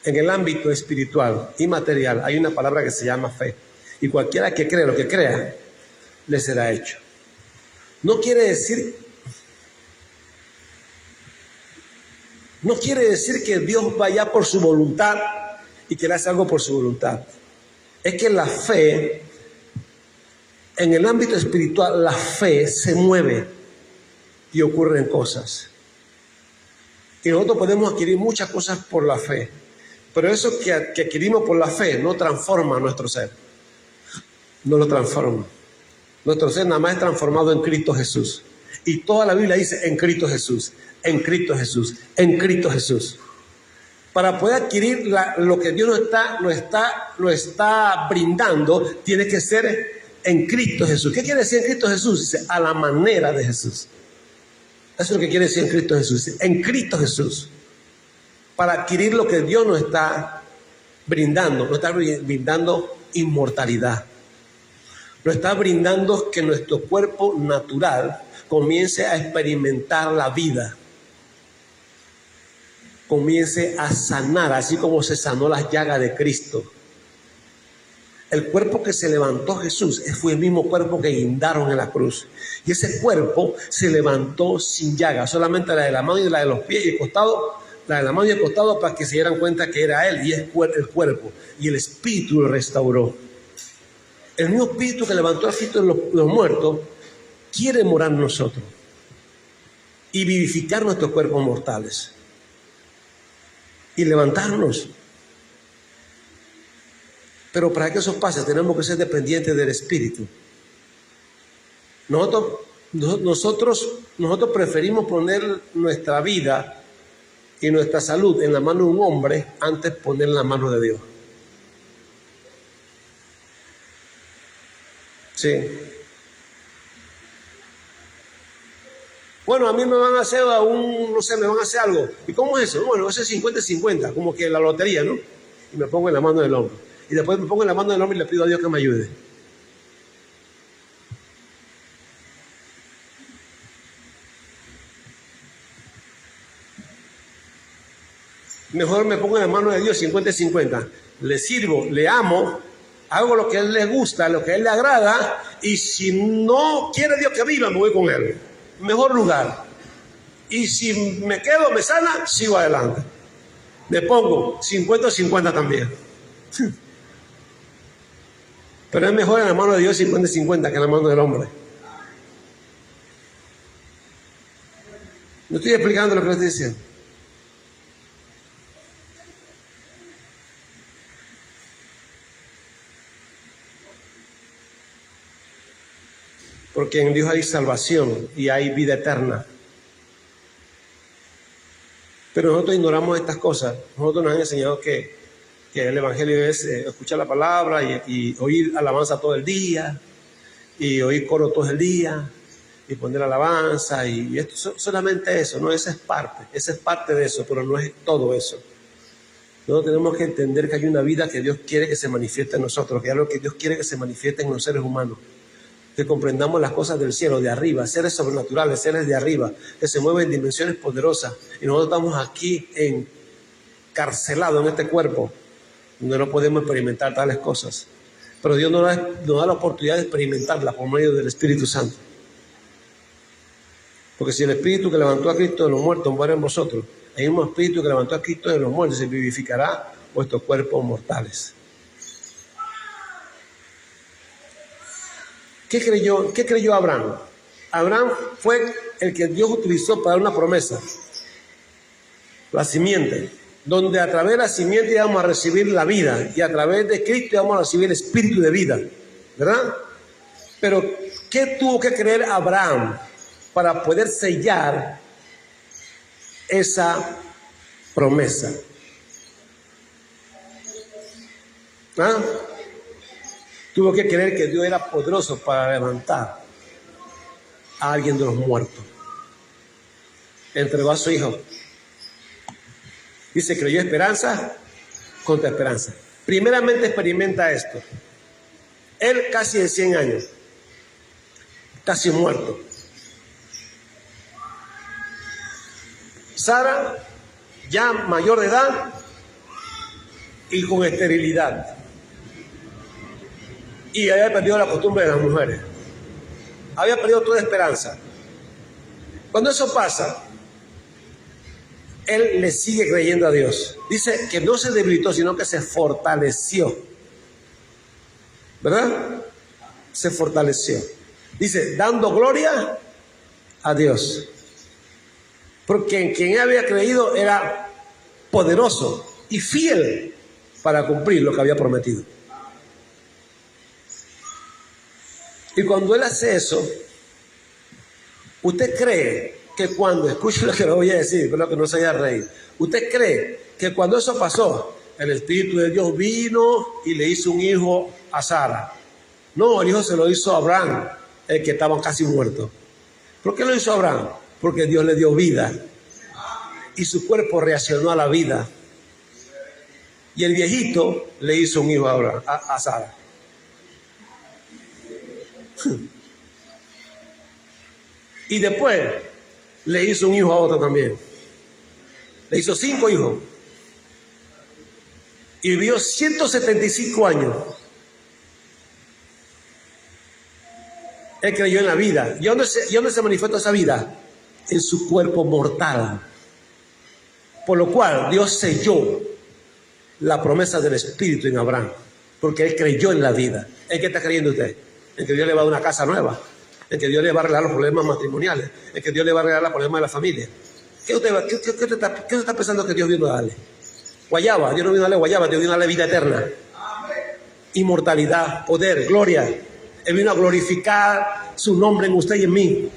En el ámbito espiritual y material hay una palabra que se llama fe, y cualquiera que cree lo que crea, le será hecho. No quiere decir que Dios vaya por su voluntad y que le hace algo por su voluntad. Es que la fe, en el ámbito espiritual, la fe se mueve y ocurren cosas. Y nosotros podemos adquirir muchas cosas por la fe, pero eso que adquirimos por la fe no transforma nuestro ser. No lo transforma. Nuestro ser nada más es transformado en Cristo Jesús. Y toda la Biblia dice en Cristo Jesús, en Cristo Jesús, en Cristo Jesús. Para poder adquirir lo que Dios nos está brindando, tiene que ser en Cristo Jesús. ¿Qué quiere decir en Cristo Jesús? Dice, a la manera de Jesús. Eso es lo que quiere decir en Cristo Jesús. En Cristo Jesús. Para adquirir lo que Dios nos está brindando. Nos está brindando inmortalidad. Nos está brindando que nuestro cuerpo natural comience a experimentar la vida. Comience a sanar, así como se sanó las llagas de Cristo. El cuerpo que se levantó Jesús fue el mismo cuerpo que guindaron en la cruz. Y ese cuerpo se levantó sin llagas, solamente la de la mano y la de los pies y el costado, la de la mano y el costado, para que se dieran cuenta que era Él, y es el cuerpo. Y el Espíritu lo restauró. El mismo Espíritu que levantó a Cristo de los muertos quiere morar en nosotros y vivificar nuestros cuerpos mortales y levantarnos. Pero para que eso pase tenemos que ser dependientes del Espíritu. Nosotros preferimos poner nuestra vida y nuestra salud en la mano de un hombre antes de poner en la mano de Dios. Sí. Bueno, a mí me van a hacer me van a hacer algo. ¿Y cómo es eso? Bueno, eso es 50-50, como que la lotería, ¿no? Y me pongo en la mano del hombre. Y después me pongo en la mano del hombre y le pido a Dios que me ayude. Mejor me pongo en la mano de Dios 50-50. Le sirvo, le amo, hago lo que a Él le gusta, lo que a Él le agrada, y si no quiere Dios que viva, me voy con Él. Mejor lugar. Y si me quedo, me sana, sigo adelante. Me pongo 50-50 también. Pero es mejor en la mano de Dios 50-50 que en la mano del hombre. No estoy explicando lo que le estoy diciendo. Porque en Dios hay salvación y hay vida eterna. Pero nosotros ignoramos estas cosas. Nosotros nos han enseñado que el Evangelio es escuchar la palabra y oír alabanza todo el día, y oír coro todo el día, y poner alabanza, y esto solamente eso, ¿no? Esa es parte de eso, pero no es todo eso. Nosotros tenemos que entender que hay una vida que Dios quiere que se manifieste en nosotros, que hay algo que Dios quiere que se manifieste en los seres humanos. Que comprendamos las cosas del cielo, de arriba, seres sobrenaturales, seres de arriba, que se mueven en dimensiones poderosas. Y nosotros estamos aquí encarcelados en este cuerpo, donde no podemos experimentar tales cosas. Pero Dios nos da la oportunidad de experimentarlas por medio del Espíritu Santo. Porque si el Espíritu que levantó a Cristo de los muertos muere en vosotros, el mismo Espíritu que levantó a Cristo de los muertos se vivificará vuestros cuerpos mortales. ¿Qué creyó Abraham? Abraham fue el que Dios utilizó para una promesa. La simiente, donde a través de la simiente íbamos a recibir la vida y a través de Cristo íbamos a recibir el espíritu de vida, ¿verdad? Pero ¿qué tuvo que creer Abraham para poder sellar esa promesa? ¿Ah? Tuvo que creer que Dios era poderoso para levantar a alguien de los muertos. Entregó a su hijo. Dice, creyó esperanza contra esperanza. Primeramente experimenta esto. Él casi de 100 años, casi muerto. Sara, ya mayor de edad y con esterilidad. Y había perdido la costumbre de las mujeres. Había perdido toda esperanza. Cuando eso pasa, él le sigue creyendo a Dios. Dice que no se debilitó, sino que se fortaleció. ¿Verdad? Se fortaleció. Dice, dando gloria a Dios. Porque en quien había creído era poderoso y fiel para cumplir lo que había prometido. Y cuando él hace eso, usted cree que cuando, escuche lo que le voy a decir, pero que no se haya reír, usted cree que cuando eso pasó, el Espíritu de Dios vino y le hizo un hijo a Sara. No, el hijo se lo hizo a Abraham, el que estaba casi muerto. ¿Por qué lo hizo Abraham? Porque Dios le dio vida y su cuerpo reaccionó a la vida. Y el viejito le hizo un hijo a Sara. Y después le hizo un hijo a otro también. Le hizo 5 hijos. Y vivió 175 años. Él creyó en la vida. ¿Y dónde se manifestó esa vida? En su cuerpo mortal. Por lo cual Dios selló la promesa del Espíritu en Abraham. Porque él creyó en la vida. ¿En qué está creyendo usted? En que Dios le va a dar una casa nueva, en que Dios le va a arreglar los problemas matrimoniales, en que Dios le va a arreglar los problemas de la familia. ¿Qué usted está pensando que Dios vino a darle? Guayaba, Dios no vino a darle guayaba, Dios vino a darle vida eterna, inmortalidad, poder, gloria. Él vino a glorificar su nombre en usted y en mí,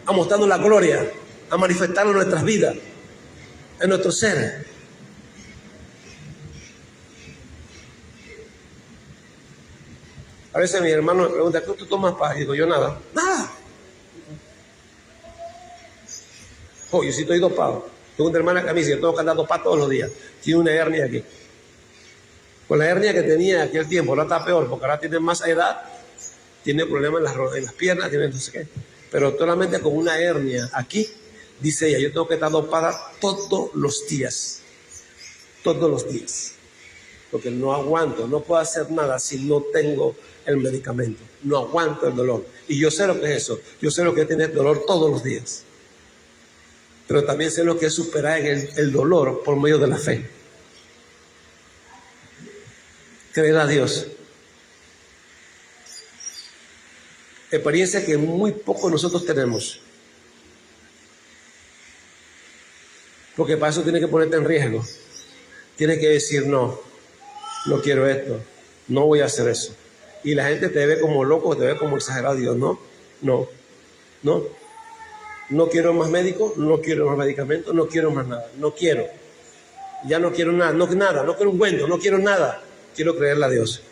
a mostrarnos la gloria, a manifestarlo en nuestras vidas, en nuestro ser. A veces mi hermano me pregunta, ¿qué tú tomas paz? Y digo, yo nada. Nada. Oh, yo sí estoy dopado. Tengo una hermana que a mí sí, yo tengo que andar dopado todos los días. Tiene una hernia aquí. Con la hernia que tenía en aquel tiempo, ahora está peor, porque ahora tiene más edad, tiene problemas en las piernas, tiene no sé qué. Pero solamente con una hernia aquí, dice ella, yo tengo que estar dopada todos los días. Todos los días. Porque no aguanto, no puedo hacer nada si no tengo el medicamento. No aguanto el dolor. Y yo sé lo que es eso. Yo sé lo que es tener dolor todos los días. Pero también sé lo que es superar el dolor por medio de la fe. Creer a Dios. Experiencia que muy poco nosotros tenemos. Porque para eso tienes que ponerte en riesgo. Tienes que decir, no quiero esto, no voy a hacer eso. Y la gente te ve como loco, te ve como exagerado. Dios, no quiero más médicos, no quiero más medicamentos, no quiero más nada, no quiero. Ya no quiero nada, no quiero un cuento, no quiero nada. Quiero creerle a Dios.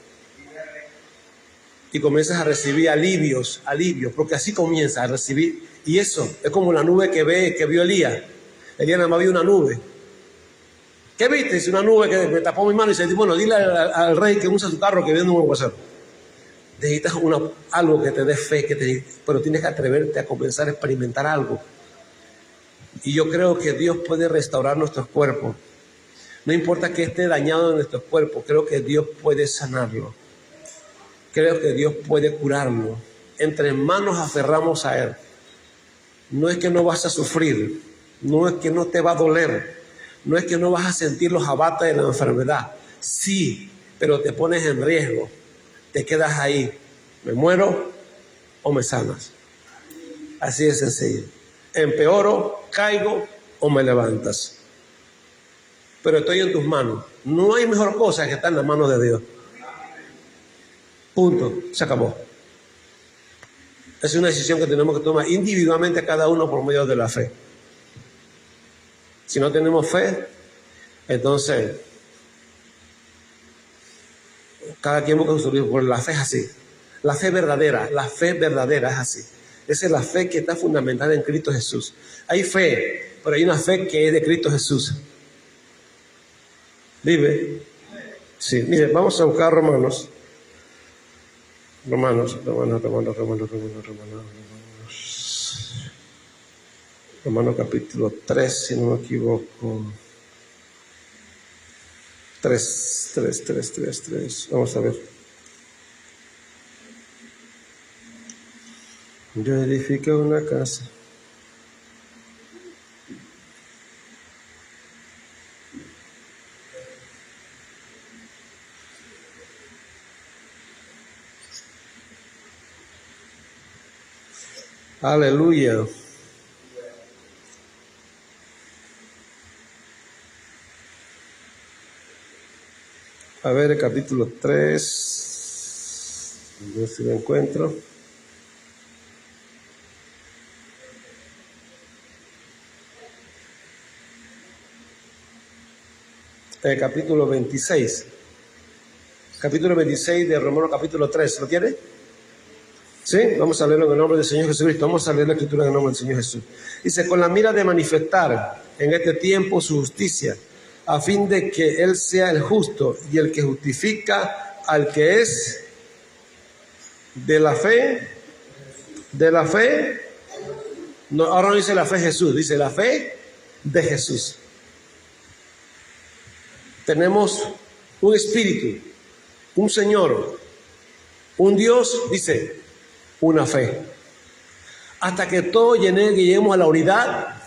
Y comienzas a recibir alivios, porque así comienza a recibir. Y eso es como la nube que vio Elías. Elías nada más vio una nube. ¿Qué viste? Es una nube que me tapó mi mano y dice, bueno, dile al rey que usa su carro que viene un aguacero. Necesitas algo que te dé fe, pero tienes que atreverte a comenzar a experimentar algo. Y yo creo que Dios puede restaurar nuestros cuerpos. No importa que esté dañado en nuestro cuerpo, creo que Dios puede sanarlo. Creo que Dios puede curarlo. Entre más nos aferramos a Él. No es que no vas a sufrir, no es que no te va a doler, no es que no vas a sentir los abates de la enfermedad. Sí, pero te pones en riesgo, te quedas ahí. ¿Me muero o me sanas? Así de sencillo. Empeoro, caigo o me levantas. Pero estoy en tus manos. No hay mejor cosa que estar en las manos de Dios. Punto. Se acabó. Es una decisión que tenemos que tomar individualmente cada uno por medio de la fe. Si no tenemos fe, entonces cada quien busca su vida. Porque la fe es así. La fe verdadera es así. Esa es la fe que está fundamentada en Cristo Jesús. Hay fe, pero hay una fe que es de Cristo Jesús. ¿Vive? Sí, mire, vamos a buscar Romanos capítulo 3, si no me equivoco. 3. Vamos a ver. Yo edifiqué una casa. Aleluya. A ver, el capítulo 3. A ver si lo encuentro. El capítulo 26. Capítulo 26 de Romanos capítulo 3. ¿Lo tiene? ¿Sí? Vamos a leerlo en el nombre del Señor Jesucristo. Vamos a leer la escritura en el nombre del Señor Jesús. Dice, con la mira de manifestar en este tiempo su justicia, a fin de que Él sea el justo y el que justifica al que es de la fe. No, ahora no dice la fe de Jesús, dice la fe de Jesús. Tenemos un espíritu, un Señor, un Dios, dice, una fe. Hasta que todos lleguemos a la unidad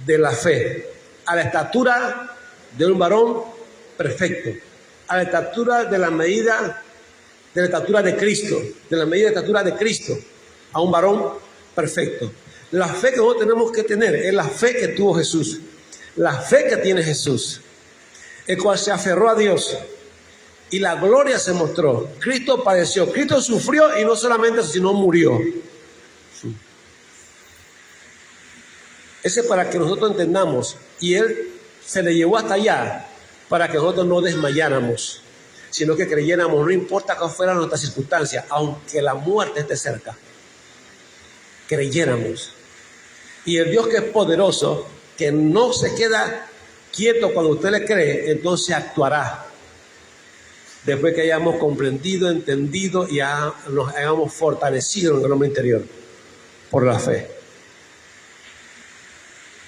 de la fe, a la estatura de un varón perfecto, a la estatura de la medida de la estatura de Cristo, de la medida de estatura de Cristo, a un varón perfecto. La fe que nosotros tenemos que tener es la fe que tuvo Jesús, la fe que tiene Jesús, el cual se aferró a Dios y la gloria se mostró. Cristo padeció, Cristo sufrió y no solamente eso, sino murió. Ese es para que nosotros entendamos. Y Él se le llevó hasta allá para que nosotros no desmayáramos, sino que creyéramos, no importa cuál fuera nuestra circunstancia, aunque la muerte esté cerca, creyéramos. Y el Dios que es poderoso, que no se queda quieto cuando usted le cree, entonces actuará. Después que hayamos comprendido, entendido y nos hayamos fortalecido en el hombre interior por la fe.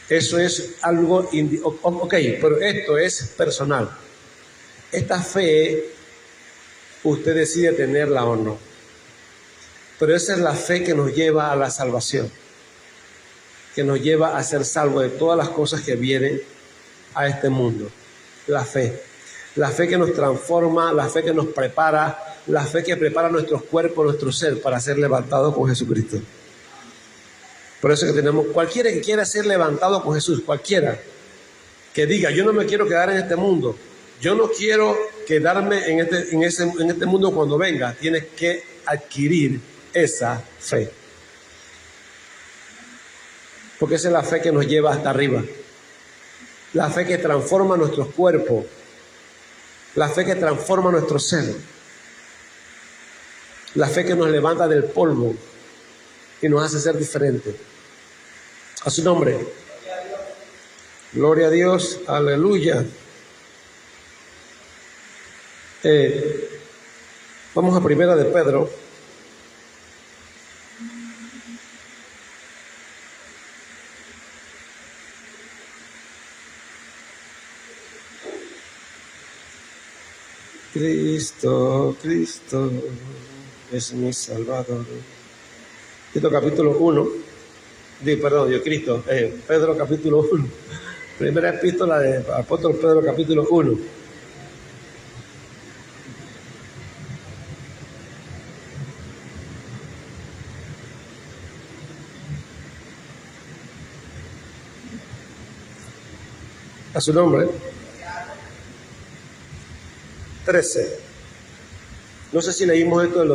Eso es algo, ok, pero esto es personal. Esta fe, usted decide tenerla o no. Pero esa es la fe que nos lleva a la salvación, que nos lleva a ser salvos de todas las cosas que vienen a este mundo. La fe que nos transforma, la fe que nos prepara, la fe que prepara nuestros cuerpos, nuestro ser para ser levantados con Jesucristo. Por eso que tenemos, cualquiera que quiera ser levantado con Jesús, cualquiera que diga, yo no me quiero quedar en este mundo, yo no quiero quedarme en este mundo cuando venga, tienes que adquirir esa fe. Porque esa es la fe que nos lleva hasta arriba. La fe que transforma nuestros cuerpos. La fe que transforma nuestro ser. La fe que nos levanta del polvo y nos hace ser diferentes. A su nombre. Gloria a Dios. Aleluya. Vamos a Primera de Pedro. Cristo, Cristo es mi Salvador. Cristo capítulo 1, Pedro capítulo 1, primera epístola de apóstol Pedro capítulo 1. A su nombre. 13. No sé si leímos esto el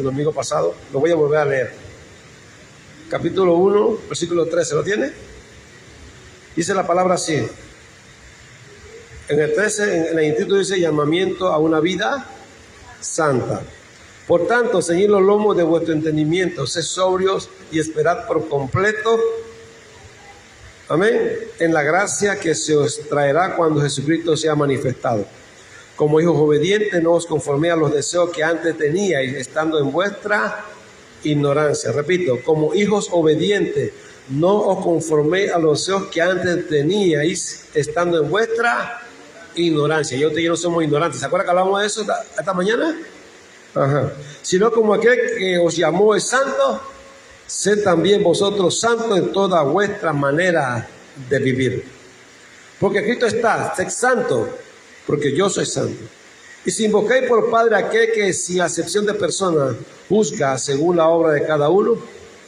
domingo pasado, lo voy a volver a leer. Capítulo 1, versículo 13, ¿lo tiene? Dice la palabra así. En el 13, en el título dice llamamiento a una vida santa. Por tanto, ceñid los lomos de vuestro entendimiento, sed sobrios y esperad por completo. Amén. En la gracia que se os traerá cuando Jesucristo sea manifestado. Como hijos obedientes, no os conforméis a los deseos que antes teníais, estando en vuestra ignorancia. Repito, como hijos obedientes, no os conforméis a los deseos que antes teníais, estando en vuestra ignorancia. Yo no somos ignorantes. ¿Se acuerdan que hablamos de eso esta mañana? Ajá. Sino como aquel que os llamó es santo, sed también vosotros santos en toda vuestra manera de vivir. Porque Cristo está, sed santo, porque yo soy santo. Y si invocáis por Padre aquel que sin acepción de personas juzga según la obra de cada uno,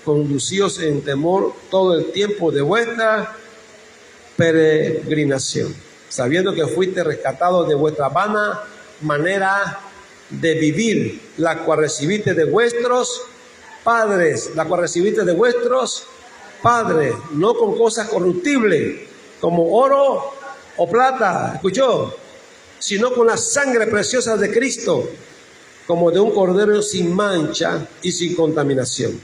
conducíos en temor todo el tiempo de vuestra peregrinación, sabiendo que fuiste rescatados de vuestra vana manera de vivir, la cual recibiste de vuestros padres, no con cosas corruptibles, como oro o plata, ¿escuchó? Sino con la sangre preciosa de Cristo, como de un cordero sin mancha y sin contaminación,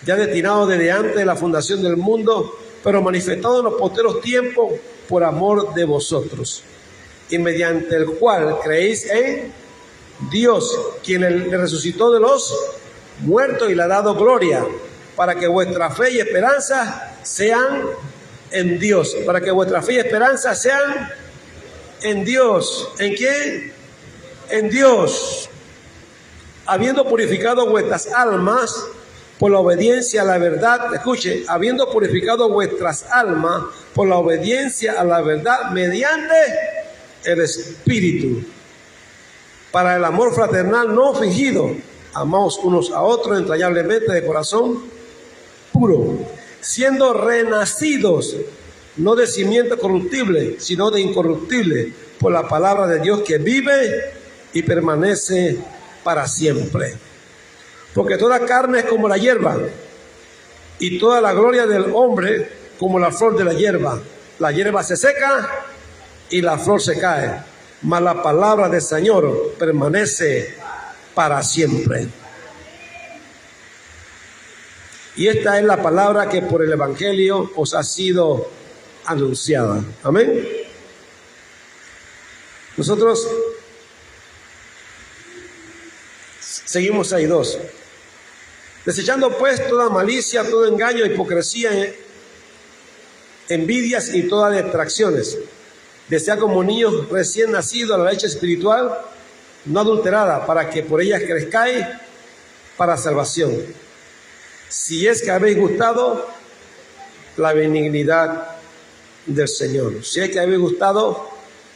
ya destinado desde antes de la fundación del mundo, pero manifestado en los posteros tiempos por amor de vosotros, y mediante el cual creéis en Dios, quien le resucitó de los muertos y le ha dado gloria, para que vuestra fe y esperanza sean en Dios. Para que vuestra fe y esperanza sean en Dios. ¿En quién? En Dios. Habiendo purificado vuestras almas por la obediencia a la verdad. Escuche, habiendo purificado vuestras almas por la obediencia a la verdad mediante el Espíritu, para el amor fraternal no fingido. Amaos unos a otros entrañablemente de corazón puro, siendo renacidos, no de simiente corruptible, sino de incorruptible, por la palabra de Dios que vive y permanece para siempre. Porque toda carne es como la hierba, y toda la gloria del hombre como la flor de la hierba. La hierba se seca y la flor se cae, mas la palabra del Señor permanece para siempre. Y esta es la palabra que por el Evangelio os ha sido anunciada. Amén. Nosotros seguimos ahí 2. Desechando pues toda malicia, todo engaño, hipocresía, envidias y todas detracciones. Desea como niños recién nacidos la leche espiritual, no adulterada, para que por ellas crezcáis para salvación. Si es que habéis gustado la benignidad del Señor. Si es que habéis gustado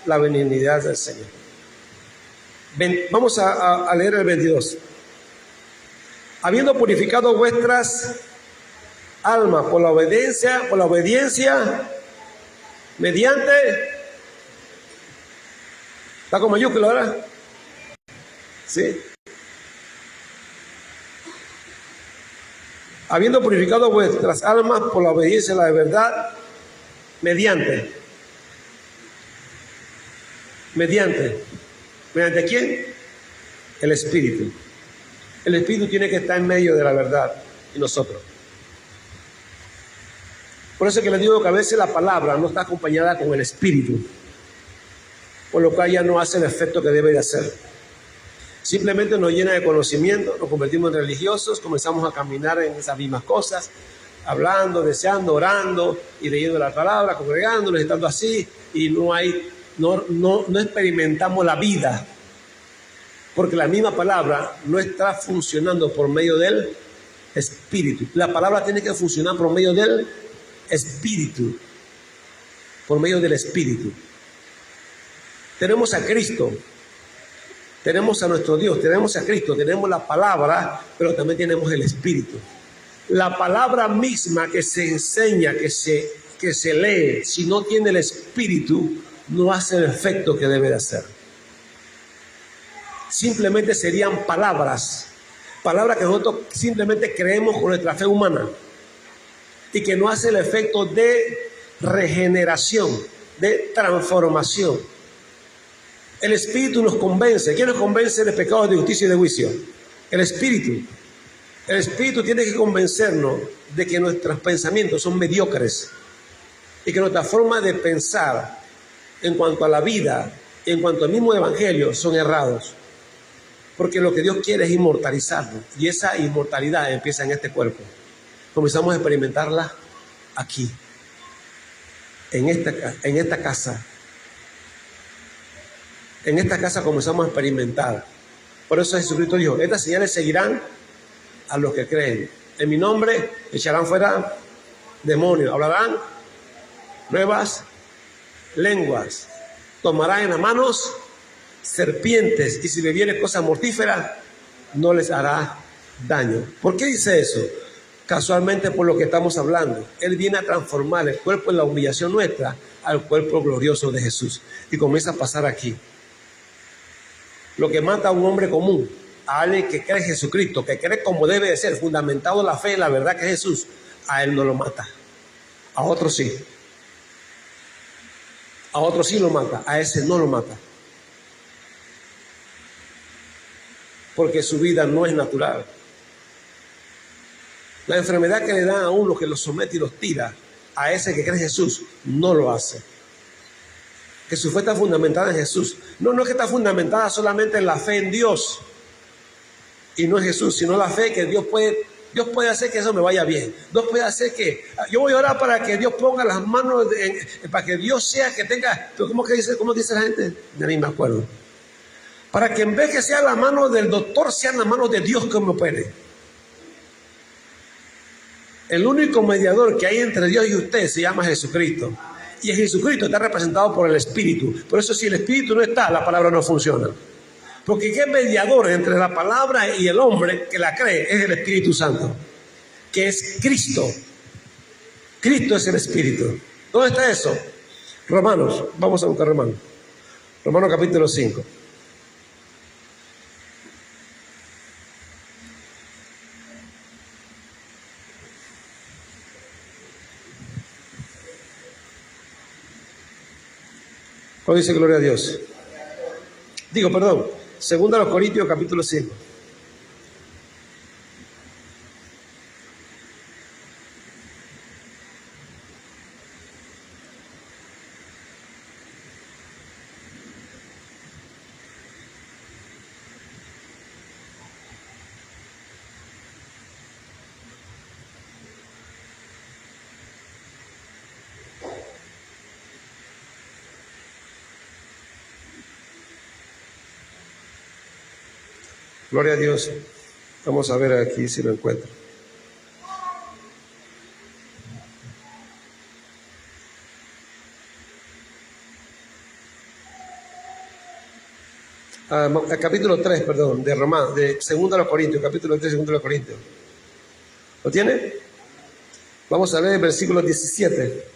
la benignidad del Señor. Vamos a leer el 22. Habiendo purificado vuestras almas por la obediencia mediante, ¿está con mayúscula ahora? Sí. Habiendo purificado vuestras almas por la obediencia a la verdad, mediante quién? El Espíritu. El Espíritu tiene que estar en medio de la verdad y nosotros. Por eso es que les digo que a veces la palabra no está acompañada con el Espíritu, por lo cual ya no hace el efecto que debe de hacer. Simplemente nos llena de conocimiento, nos convertimos en religiosos, comenzamos a caminar en esas mismas cosas, hablando, deseando, orando y leyendo la palabra, congregándonos, estando así, y no experimentamos la vida, porque la misma palabra no está funcionando por medio del Espíritu. La palabra tiene que funcionar por medio del Espíritu, por medio del Espíritu. Tenemos a Cristo, tenemos a nuestro Dios, tenemos a Cristo, tenemos la palabra, pero también tenemos el Espíritu. La palabra misma que se enseña, que se lee, si no tiene el Espíritu, no hace el efecto que debe de hacer. Simplemente serían palabras que nosotros simplemente creemos con nuestra fe humana y que no hace el efecto de regeneración, de transformación. El Espíritu nos convence. ¿Quién nos convence de pecados, de justicia y de juicio? El Espíritu. El Espíritu tiene que convencernos de que nuestros pensamientos son mediocres y que nuestra forma de pensar en cuanto a la vida, en cuanto al mismo Evangelio, son errados. Porque lo que Dios quiere es inmortalizarnos, y esa inmortalidad empieza en este cuerpo. Comenzamos a experimentarla aquí, en esta casa. En esta casa comenzamos a experimentar. Por eso Jesucristo dijo: estas señales seguirán a los que creen. En mi nombre echarán fuera demonios, hablarán nuevas lenguas, tomarán en las manos serpientes, y si bebieren cosas mortíferas no les hará daño. ¿Por qué dice eso? Casualmente por lo que estamos hablando. Él viene a transformar el cuerpo en la humillación nuestra al cuerpo glorioso de Jesús, y comienza a pasar aquí. Lo que mata a un hombre común, a alguien que cree en Jesucristo, que cree como debe de ser, fundamentado en la fe, en la verdad que es Jesús, a él no lo mata. A otros sí. A otros sí lo mata, a ese no lo mata. Porque su vida no es natural. La enfermedad que le dan a uno, que los somete y los tira, a ese que cree en Jesús, no lo hace. Que su fe está fundamentada en Jesús. No es que está fundamentada solamente en la fe en Dios y no en Jesús, sino la fe que Dios puede hacer que eso me vaya bien. Dios puede hacer que yo voy a orar para que Dios ponga las manos, para que Dios sea que tenga, pero ¿cómo dice la gente? Ya ni me acuerdo. Para que en vez que sea la mano del doctor, sean las manos de Dios que me opere. El único mediador que hay entre Dios y usted se llama Jesucristo. Y en Jesucristo está representado por el Espíritu. Por eso, si el Espíritu no está, la palabra no funciona. Porque ¿qué mediador entre la palabra y el hombre que la cree? Es el Espíritu Santo, que es Cristo. Cristo es el Espíritu. ¿Dónde está eso? Romanos. Vamos a buscar Romanos. Romanos capítulo 5. ¿Cuál dice gloria a Dios? Digo, perdón, 2 Corintios capítulo 5. Gloria a Dios. Vamos a ver aquí si lo encuentro. Capítulo 3, perdón, de Román, de 2 Corintios, capítulo 3, 2 Corintios. ¿Lo tiene? Vamos a leer el versículo 17.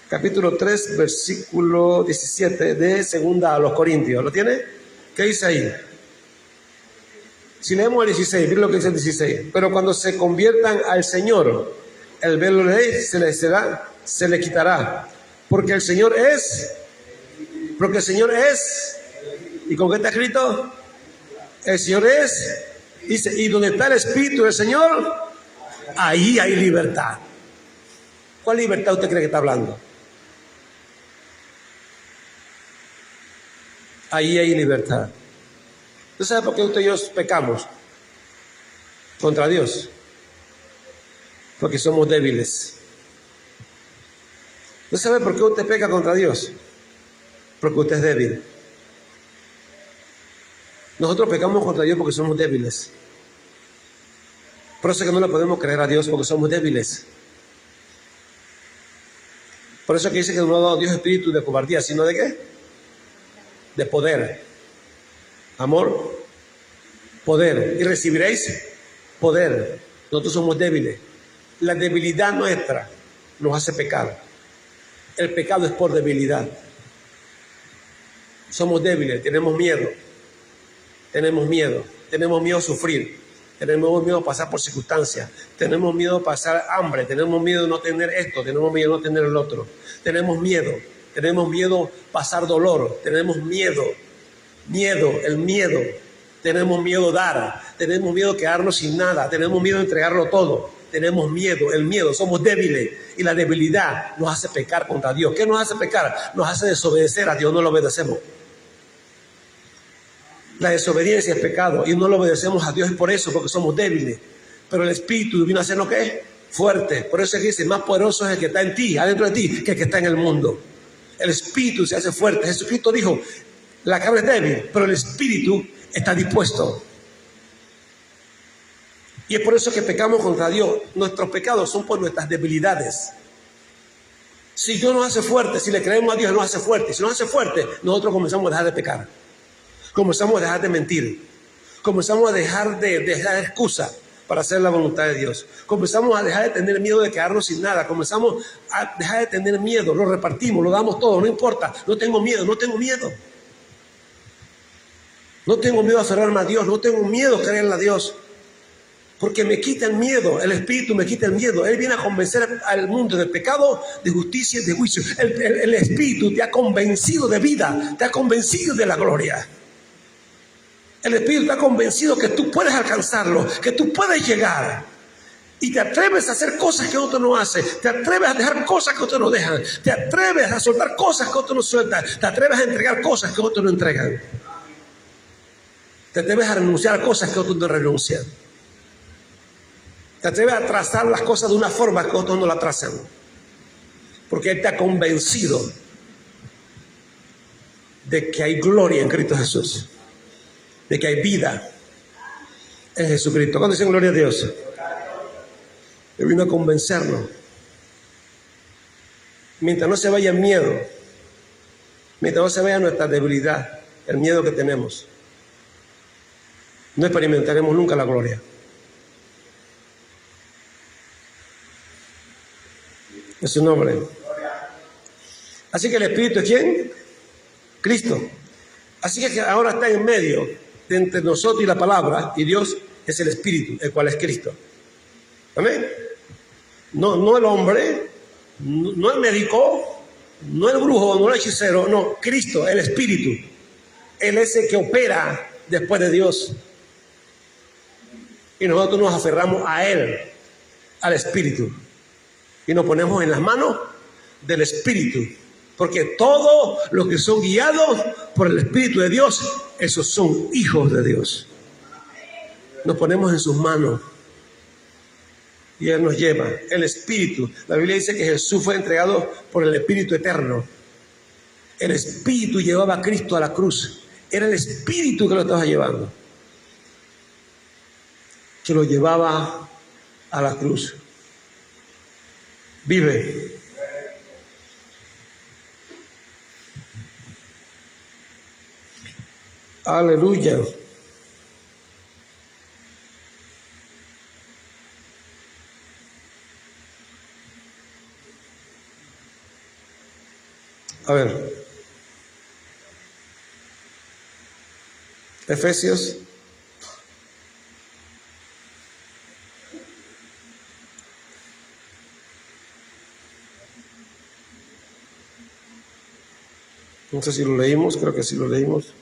Capítulo 3, versículo 17 de 2 Corintios. ¿Lo tiene? ¿Qué dice ahí? Si leemos el 16, miren lo que dice el 16. Pero cuando se conviertan al Señor, el velo de ley se le quitará. Porque el Señor es. ¿Y con qué está escrito? El Señor es. Dice, y donde está el Espíritu del Señor, ahí hay libertad. ¿Cuál libertad usted cree que está hablando? Ahí hay libertad. ¿Usted sabe por qué usted y yo pecamos contra Dios? Porque somos débiles. ¿Usted sabe por qué usted peca contra Dios? Porque usted es débil. Nosotros pecamos contra Dios porque somos débiles. Por eso es que no le podemos creer a Dios, porque somos débiles. Por eso es que dice que no ha dado Dios espíritu de cobardía, sino de ¿qué? De poder, amor, poder. Y recibiréis poder. Nosotros somos débiles. La debilidad nuestra nos hace pecar. El pecado es por debilidad. Somos débiles, tenemos miedo. Tenemos miedo a sufrir, tenemos miedo a pasar por circunstancias, tenemos miedo a pasar hambre, tenemos miedo de no tener esto, tenemos miedo de no tener el otro, tenemos miedo a pasar dolor, tenemos miedo, tenemos miedo a dar, tenemos miedo a quedarnos sin nada, tenemos miedo a entregarlo todo, tenemos miedo, somos débiles y la debilidad nos hace pecar contra Dios. ¿Qué nos hace pecar? Nos hace desobedecer a Dios, no lo obedecemos. La desobediencia es pecado y no lo obedecemos a Dios, es por eso, porque somos débiles. Pero el Espíritu vino a ser lo que es fuerte. Por eso es que dice, más poderoso es el que está en ti, adentro de ti, que el que está en el mundo. El Espíritu se hace fuerte. Jesucristo dijo, la carne es débil, pero el Espíritu está dispuesto. Y es por eso que pecamos contra Dios. Nuestros pecados son por nuestras debilidades. Si Dios nos hace fuerte, si le creemos a Dios, nos hace fuerte. Si nos hace fuerte, nosotros comenzamos a dejar de pecar. Comenzamos a dejar de mentir. Comenzamos a dejar de dejar excusa para hacer la voluntad de Dios. Comenzamos a dejar de tener miedo de quedarnos sin nada. Comenzamos a dejar de tener miedo. Lo repartimos, lo damos todo, no importa. No tengo miedo. No tengo miedo a aferrarme a Dios. No tengo miedo a creerle a Dios. Porque me quita el miedo. El Espíritu me quita el miedo. Él viene a convencer al mundo del pecado, de justicia y de juicio. El Espíritu te ha convencido de vida. Te ha convencido de la gloria. El Espíritu está convencido que tú puedes alcanzarlo, que tú puedes llegar. Y te atreves a hacer cosas que otros no hacen. Te atreves a dejar cosas que otros no dejan. Te atreves a soltar cosas que otros no sueltan. Te atreves a entregar cosas que otros no entregan. Te atreves a renunciar a cosas que otros no renuncian. Te atreves a trazar las cosas de una forma que otros no la trazan. Porque Él te ha convencido de que hay gloria en Cristo Jesús. De que hay vida en Jesucristo. ¿Cuándo dicen gloria a Dios? Él vino a convencernos. Mientras no se vaya el miedo, mientras no se vaya nuestra debilidad, el miedo que tenemos, no experimentaremos nunca la gloria. Es su nombre. Así que el Espíritu es ¿quién? Cristo. Así que ahora está en medio de entre nosotros y la palabra, y Dios es el Espíritu, el cual es Cristo. Amén. No el hombre, no el médico, No el brujo, no el hechicero, no, Cristo, el Espíritu. Él es el que opera después de Dios. Y nosotros nos aferramos a Él, al Espíritu. Y nos ponemos en las manos del Espíritu. Porque todos los que son guiados por el Espíritu de Dios, esos son hijos de Dios. Nos ponemos en sus manos. Y Él nos lleva, el Espíritu. La Biblia dice que Jesús fue entregado por el Espíritu eterno. El Espíritu llevaba a Cristo a la cruz. Era el Espíritu que lo estaba llevando. Que lo llevaba a la cruz. Vive. Aleluya. A ver. Efesios. No sé si lo leímos, creo que sí lo leímos.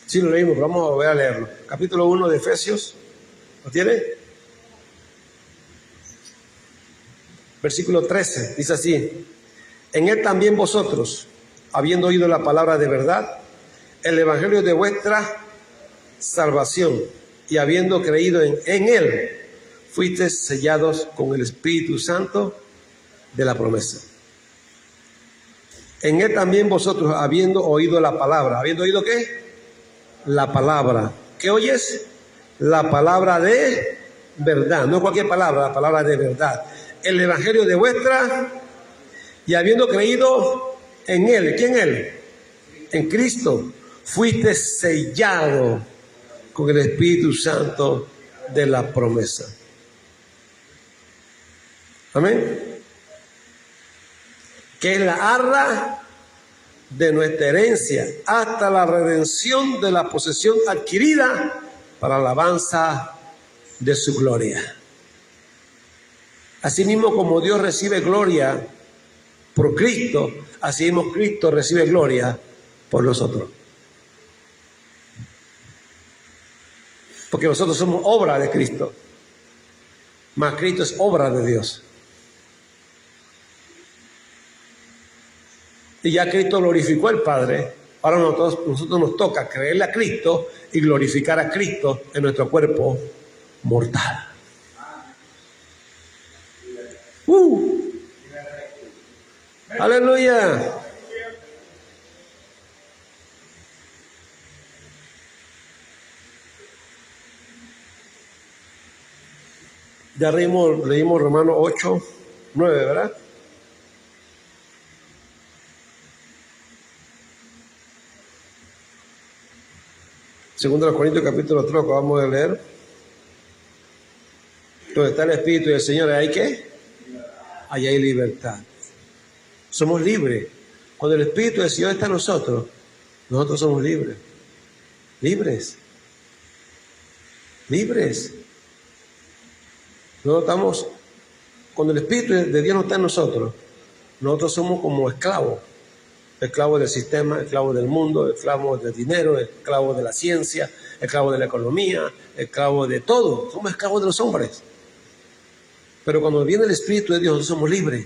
Sí lo leímos, pero vamos a volver a leerlo. Capítulo 1 de Efesios. ¿Lo tiene? Versículo 13. Dice así. En él también vosotros, habiendo oído la palabra de verdad, el evangelio de vuestra salvación, y habiendo creído en él, fuisteis sellados con el Espíritu Santo de la promesa. En él también vosotros, habiendo oído la palabra. ¿Habiendo oído qué? La palabra. ¿Qué oyes? La palabra de verdad. No cualquier palabra, la palabra de verdad. El evangelio de vuestra, y habiendo creído en él. ¿Quién él? En Cristo. Fuiste sellado con el Espíritu Santo de la promesa. Amén. Que es la arra de nuestra herencia hasta la redención de la posesión adquirida para la alabanza de su gloria. Asimismo, como Dios recibe gloria por Cristo, así mismo Cristo recibe gloria por nosotros. Porque nosotros somos obra de Cristo, mas Cristo es obra de Dios. Y ya Cristo glorificó al Padre. Ahora nosotros nos toca creerle a Cristo y glorificar a Cristo en nuestro cuerpo mortal. Aleluya. Ya leímos Romanos 8, 9, ¿verdad? Segundo de los Corintios capítulo 3, lo acabamos de leer. Donde está el Espíritu del Señor, ¿hay qué? Allá hay libertad. Somos libres. Cuando el Espíritu del Señor está en nosotros, nosotros somos libres. Libres. Libres. Nosotros estamos, cuando el Espíritu de Dios no está en nosotros, nosotros somos como esclavos. Esclavos del sistema, esclavos del mundo, esclavos del dinero, esclavos de la ciencia, esclavos de la economía, esclavos de todo. Somos esclavos de los hombres. Pero cuando viene el Espíritu de Dios, nosotros somos libres.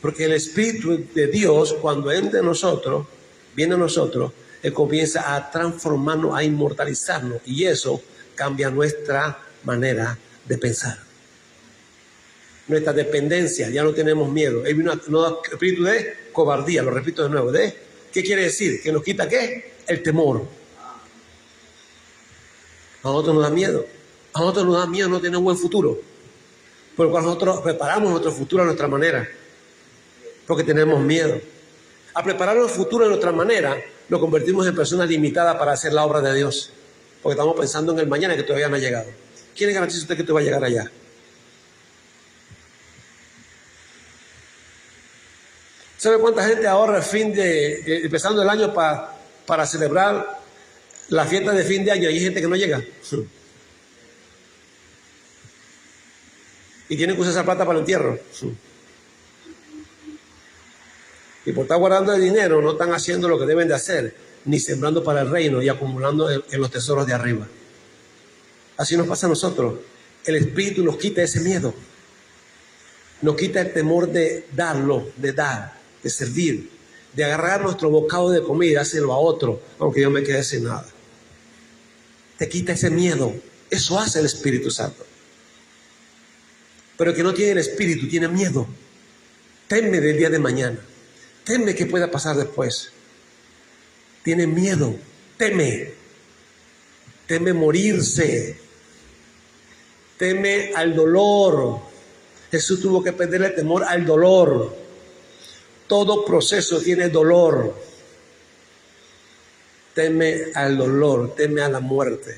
Porque el Espíritu de Dios, cuando entra en nosotros, viene a nosotros, Él comienza a transformarnos, a inmortalizarnos. Y eso cambia nuestra manera de pensar. Nuestra dependencia, ya no tenemos miedo. Él vino a nos da espíritu de cobardía, lo repito de nuevo. ¿Qué quiere decir? Que nos quita ¿qué? El temor. A nosotros nos da miedo. A nosotros nos da miedo no tener un buen futuro. Por lo cual nosotros preparamos nuestro futuro a nuestra manera. Porque tenemos miedo. A preparar el futuro a nuestra manera, nos convertimos en personas limitadas para hacer la obra de Dios. Porque estamos pensando en el mañana que todavía no ha llegado. ¿Quién le garantiza a usted que usted va a llegar allá? ¿Sabe cuánta gente ahorra el empezando el año para celebrar la fiesta de fin de año? Hay gente que no llega. Y tienen que usar esa plata para el entierro. Y por estar guardando el dinero, no están haciendo lo que deben de hacer, ni sembrando para el reino y acumulando en los tesoros de arriba. Así nos pasa a nosotros. El Espíritu nos quita ese miedo. Nos quita el temor de darlo, de dar, de servir, de agarrar nuestro bocado de comida y dárselo a otro, aunque yo me quede sin nada. Te quita ese miedo. Eso hace el Espíritu Santo. Pero el que no tiene el Espíritu tiene miedo. Teme del día de mañana. Teme que pueda pasar después. Tiene miedo. Teme. Teme morirse. Teme al dolor. Jesús tuvo que perderle temor al dolor. Todo proceso tiene dolor. Teme al dolor. Teme a la muerte.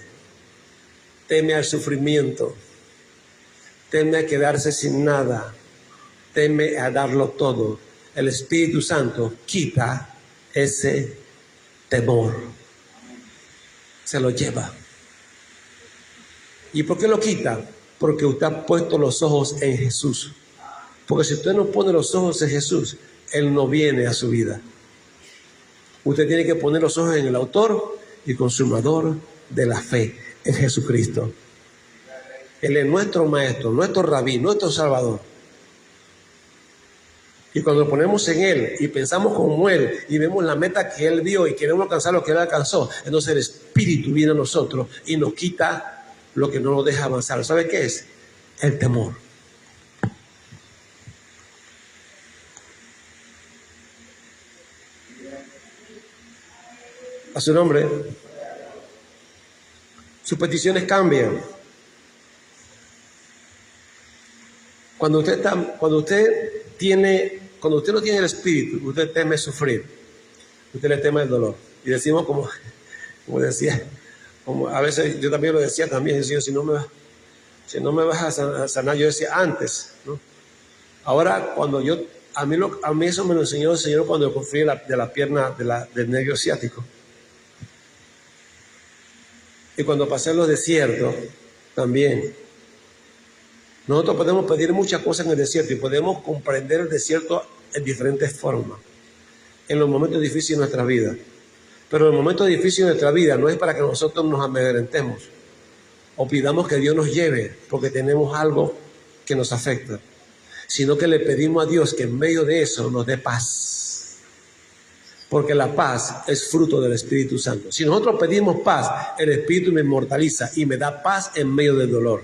Teme al sufrimiento. Teme a quedarse sin nada. Teme a darlo todo. El Espíritu Santo quita ese temor. Se lo lleva. ¿Y por qué lo quita? Porque usted ha puesto los ojos en Jesús. Porque si usted no pone los ojos en Jesús, Él no viene a su vida. Usted tiene que poner los ojos en el autor y consumador de la fe, en Jesucristo. Él es nuestro maestro, nuestro rabí, nuestro salvador. Y cuando nos ponemos en Él y pensamos como Él y vemos la meta que Él vio y queremos alcanzar lo que Él alcanzó, entonces el Espíritu viene a nosotros y nos quita lo que no nos deja avanzar. ¿Sabe qué es? El temor. A su nombre. Sus peticiones cambian. Cuando usted no tiene el Espíritu, usted teme sufrir. Usted le teme el dolor. Y decimos como decía, como a veces yo también lo decía también, Señor, si no me vas a sanar, yo decía antes, ¿no? Ahora a mí eso me lo enseñó el Señor cuando yo fui de la pierna del nervio ciático. Y cuando pasé en los desiertos también. Nosotros podemos pedir muchas cosas en el desierto y podemos comprender el desierto en diferentes formas, en los momentos difíciles de nuestra vida. Pero el momento difícil de nuestra vida no es para que nosotros nos amedrentemos o pidamos que Dios nos lleve porque tenemos algo que nos afecta, sino que le pedimos a Dios que en medio de eso nos dé paz. Porque la paz es fruto del Espíritu Santo. Si nosotros pedimos paz, el Espíritu me inmortaliza y me da paz en medio del dolor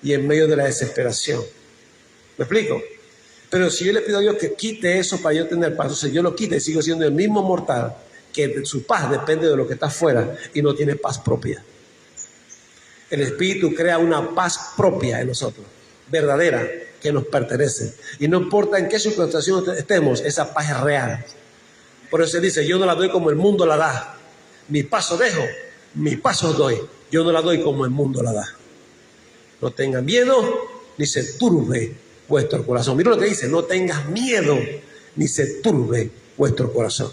y en medio de la desesperación. ¿Me explico? Pero si yo le pido a Dios que quite eso para yo tener paz, entonces yo lo quito y sigo siendo el mismo mortal que su paz depende de lo que está afuera y no tiene paz propia. El Espíritu crea una paz propia en nosotros, verdadera, que nos pertenece. Y no importa en qué circunstancia estemos, esa paz es real. Por eso se dice, yo no la doy como el mundo la da. Mi paso dejo, mi paso doy. Yo no la doy como el mundo la da. No tengan miedo, ni se turbe vuestro corazón. Mira lo que dice, no tengas miedo, ni se turbe vuestro corazón.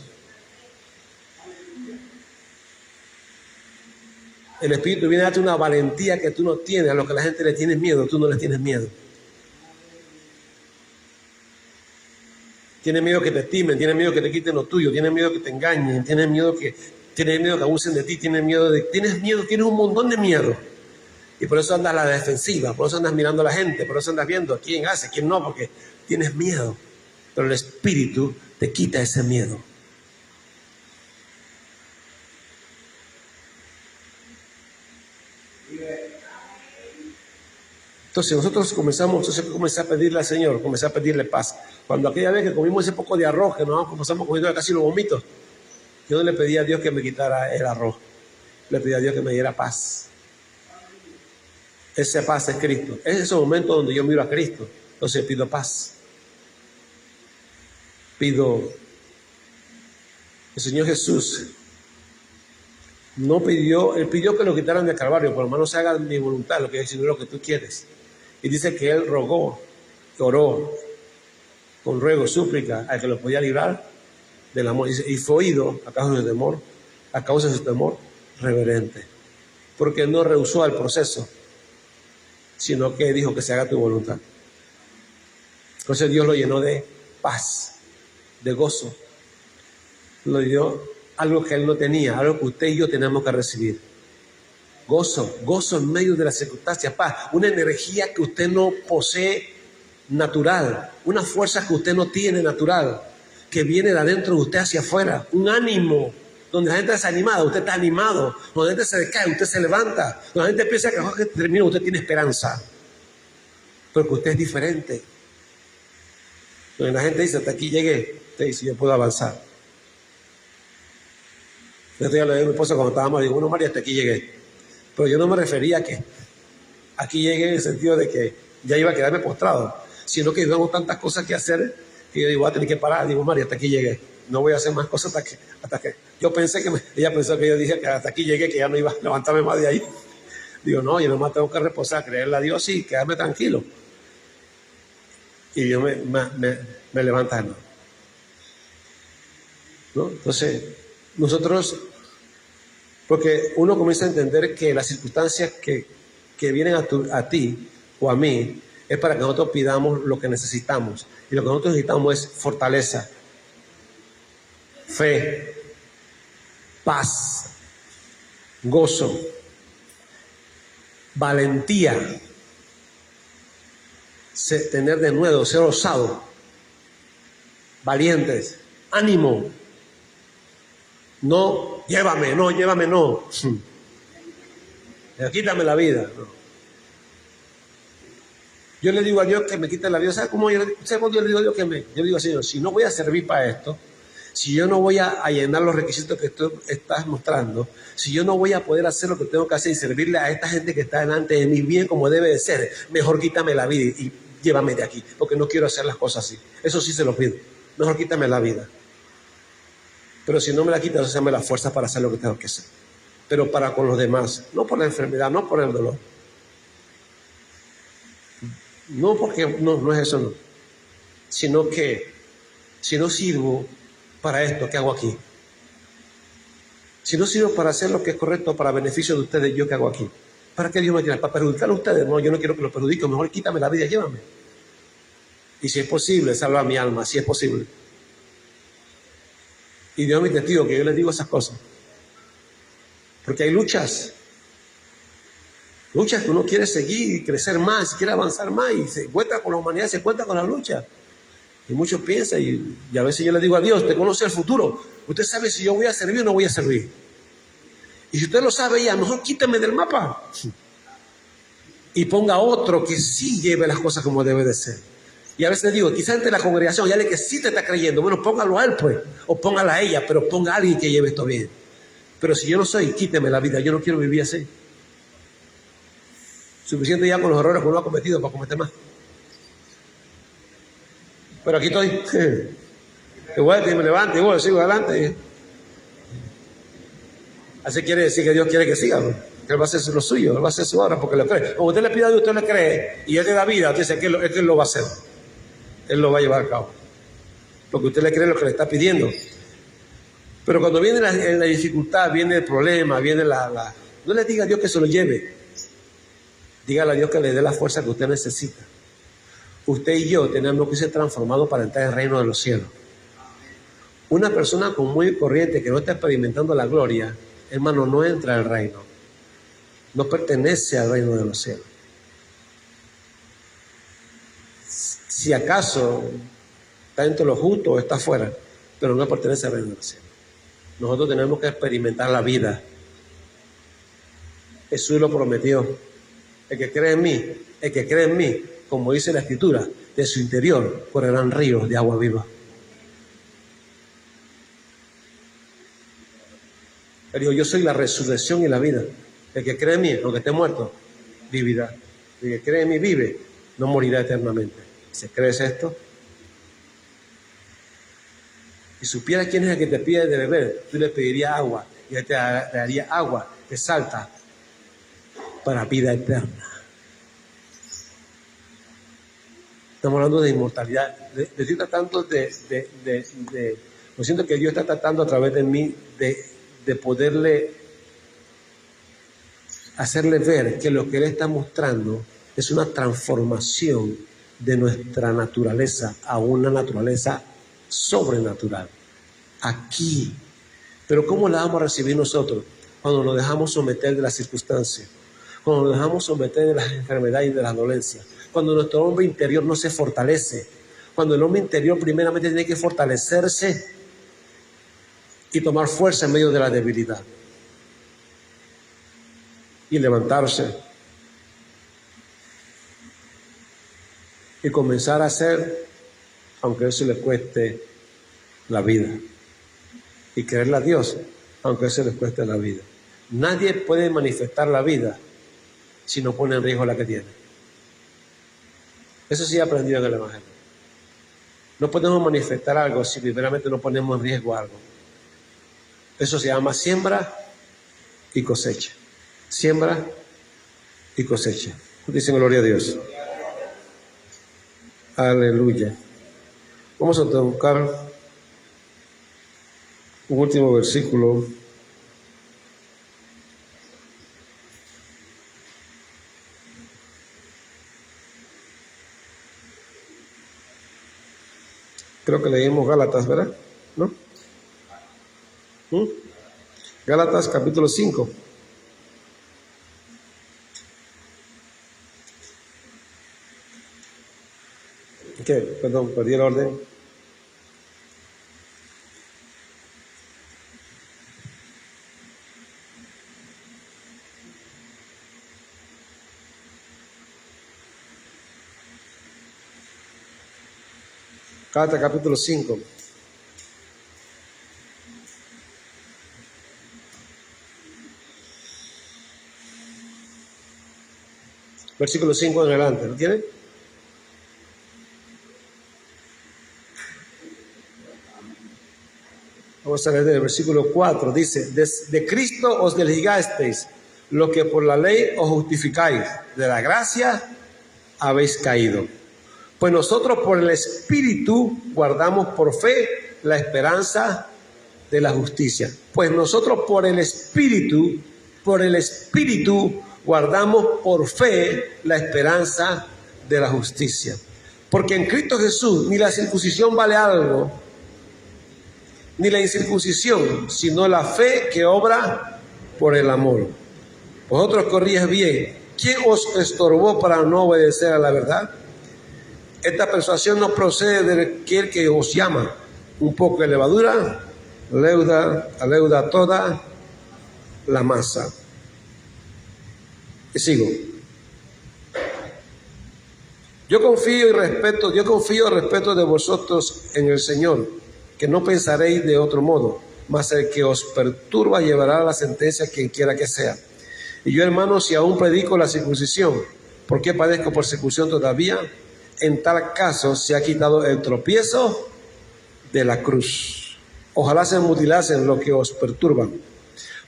El Espíritu viene a darte una valentía que tú no tienes. A lo que la gente le tiene miedo, tú no le tienes miedo. Tienes miedo que te estimen, tienes miedo que te quiten lo tuyo, tienes miedo que te engañen, tienes miedo que abusen de ti, tienes un montón de miedo. Y por eso andas a la defensiva, por eso andas mirando a la gente, por eso andas viendo quién hace, quién no, porque tienes miedo. Pero el Espíritu te quita ese miedo. Entonces nosotros comencé a pedirle al Señor, comencé a pedirle paz. Cuando aquella vez que comimos ese poco de arroz, que nos comenzamos comiendo casi los vomitos, yo no le pedí a Dios que me quitara el arroz, le pedí a Dios que me diera paz. Esa paz es Cristo. Es ese momento donde yo miro a Cristo. Entonces pido paz. El Señor Jesús Él pidió que lo quitaran del Calvario, por lo menos se haga mi voluntad, lo que es lo que tú quieres. Y dice que Él rogó, oró, con ruego, súplica, al que lo podía librar del amor. Y fue oído a causa de su temor, reverente. Porque no rehusó al proceso, sino que dijo que se haga tu voluntad. Entonces Dios lo llenó de paz, de gozo. Lo dio algo que él no tenía, algo que usted y yo tenemos que recibir. Gozo en medio de las circunstancias, paz, una energía que usted no posee natural, una fuerza que usted no tiene natural, que viene de adentro de usted hacia afuera, un ánimo, donde la gente está desanimada, usted está animado, donde la gente se decae, usted se levanta, donde la gente piensa que la cosa termina, usted tiene esperanza, porque usted es diferente. Donde la gente dice, hasta aquí llegué, usted dice, yo puedo avanzar. Yo le dije a mi esposa cuando estábamos, digo, bueno, María, hasta aquí llegué. Pero yo no me refería a que aquí llegué en el sentido de que ya iba a quedarme postrado, sino que tengo tantas cosas que hacer que yo digo, voy a tener que parar. Digo, María, hasta aquí llegué. No voy a hacer más cosas hasta que yo pensé que ella pensó que yo dije que hasta aquí llegué, que ya no iba a levantarme más de ahí. Digo, no, yo nomás tengo que reposar, creerle a Dios y quedarme tranquilo. Y Dios me levanta, ¿no? Entonces, nosotros, porque uno comienza a entender que las circunstancias que vienen a ti o a mí es para que nosotros pidamos lo que necesitamos. Y lo que nosotros necesitamos es fortaleza, fe, paz, gozo, valentía, tener de nuevo, ser osado, valientes, ánimo. No, llévame, no. Quítame la vida. No. Yo le digo a Dios que me quite la vida. ¿Sabe cómo yo le digo a Dios yo le digo, Señor, si no voy a servir para esto, si yo no voy a llenar los requisitos que tú estás mostrando, si yo no voy a poder hacer lo que tengo que hacer y servirle a esta gente que está delante de mí bien como debe de ser, mejor quítame la vida y llévame de aquí, porque no quiero hacer las cosas así. Eso sí se lo pido. Mejor quítame la vida. Pero si no me la quitas, entonces dame la fuerza para hacer lo que tengo que hacer. Pero para con los demás, no por la enfermedad, no por el dolor. No porque no es eso, no. Sino que si no sirvo para esto, ¿qué hago aquí? Si no sirvo para hacer lo que es correcto para beneficio de ustedes, ¿yo qué hago aquí? ¿Para qué Dios me tiene? ¿Para perjudicar a ustedes? No, yo no quiero que los perjudique, mejor quítame la vida, llévame. Y si es posible, salva mi alma, si es posible. Y Dios es mi testigo que yo les digo esas cosas. Porque hay luchas que uno quiere seguir y crecer más, quiere avanzar más y se encuentra con la humanidad, se encuentra con la lucha. Y muchos piensan y a veces yo le digo a Dios, usted conoce el futuro, usted sabe si yo voy a servir o no voy a servir. Y si usted lo sabe ya, mejor quíteme del mapa y ponga otro que sí lleve las cosas como debe de ser. Y a veces le digo, quizás entre la congregación, ya le que sí te está creyendo, bueno, póngalo a él pues, o póngala a ella, pero ponga a alguien que lleve esto bien. Pero si yo no soy, quíteme la vida, yo no quiero vivir así. Suficiente ya con los errores que uno ha cometido para cometer más. Pero aquí estoy. Igual me levanto, igual sigo adelante. Así quiere decir que Dios quiere que siga, ¿no? Que Él va a hacer lo suyo, Él va a hacer su obra porque le cree. Como usted le pide a Dios, usted le cree y Él le da vida, usted dice que Él lo va a hacer. Él lo va a llevar a cabo. Porque usted le cree lo que le está pidiendo. Pero cuando viene la dificultad, viene el problema, viene no le diga a Dios que se lo lleve. Dígale a Dios que le dé la fuerza que usted necesita. Usted y yo tenemos que ser transformados para entrar al reino de los cielos. Una persona común y corriente que no está experimentando la gloria, hermano, no entra al reino. No pertenece al reino de los cielos. Si acaso está entre los justos o está afuera, pero no pertenece al reino de los cielos. Nosotros tenemos que experimentar la vida. Jesús lo prometió. El que cree en mí, como dice la Escritura, de su interior correrán ríos de agua viva. Él dijo, yo soy la resurrección y la vida. El que cree en mí, aunque esté muerto, vivirá. El que cree en mí vive, no morirá eternamente. ¿Se crees esto? Si supieras quién es el que te pide de beber, tú le pedirías agua y él te daría agua que salta para vida eterna. Estamos hablando de inmortalidad. Estoy tratando lo siento que Dios está tratando a través de mí de poderle hacerle ver que lo que Él está mostrando es una transformación de nuestra naturaleza a una naturaleza sobrenatural. Aquí. Pero ¿cómo la vamos a recibir nosotros? Cuando nos dejamos someter de las circunstancias, cuando nos dejamos someter de las enfermedades y de las dolencias, cuando nuestro hombre interior no se fortalece, cuando el hombre interior primeramente tiene que fortalecerse y tomar fuerza en medio de la debilidad y levantarse y comenzar a hacer, aunque eso le cueste la vida, y creerle a Dios, aunque eso les cueste la vida. Nadie puede manifestar la vida si no pone en riesgo la que tiene. Eso sí he aprendido en el Evangelio. No podemos manifestar algo si primeramente no ponemos en riesgo algo. Eso se llama siembra y cosecha. Siembra y cosecha. Dicen gloria a Dios. Aleluya. Vamos a tocar un último versículo. Creo que leímos Gálatas, ¿verdad? ¿No? Gálatas capítulo 5. ¿Qué? Perdón, perdí el orden. Gálatas capítulo 5. Versículo 5 en adelante, ¿lo tiene? Vamos a leer el versículo 4. Dice: de Cristo os desligasteis, lo que por la ley os justificáis, de la gracia habéis caído. Pues nosotros por el Espíritu guardamos por fe la esperanza de la justicia. Pues nosotros por el Espíritu guardamos por fe la esperanza de la justicia. Porque en Cristo Jesús ni la circuncisión vale algo, ni la incircuncisión, sino la fe que obra por el amor. Vosotros corríais bien. ¿Quién os estorbó para no obedecer a la verdad? Esta persuasión no procede de aquel que os llama. Un poco de levadura leuda toda la masa. Y sigo. Yo confío y respeto de vosotros en el Señor, que no pensaréis de otro modo, mas el que os perturba llevará la sentencia quien quiera que sea. Y yo, hermanos, si aún predico la circuncisión, ¿por qué padezco persecución todavía? En tal caso se ha quitado el tropiezo de la cruz. Ojalá se mutilasen los que os perturban.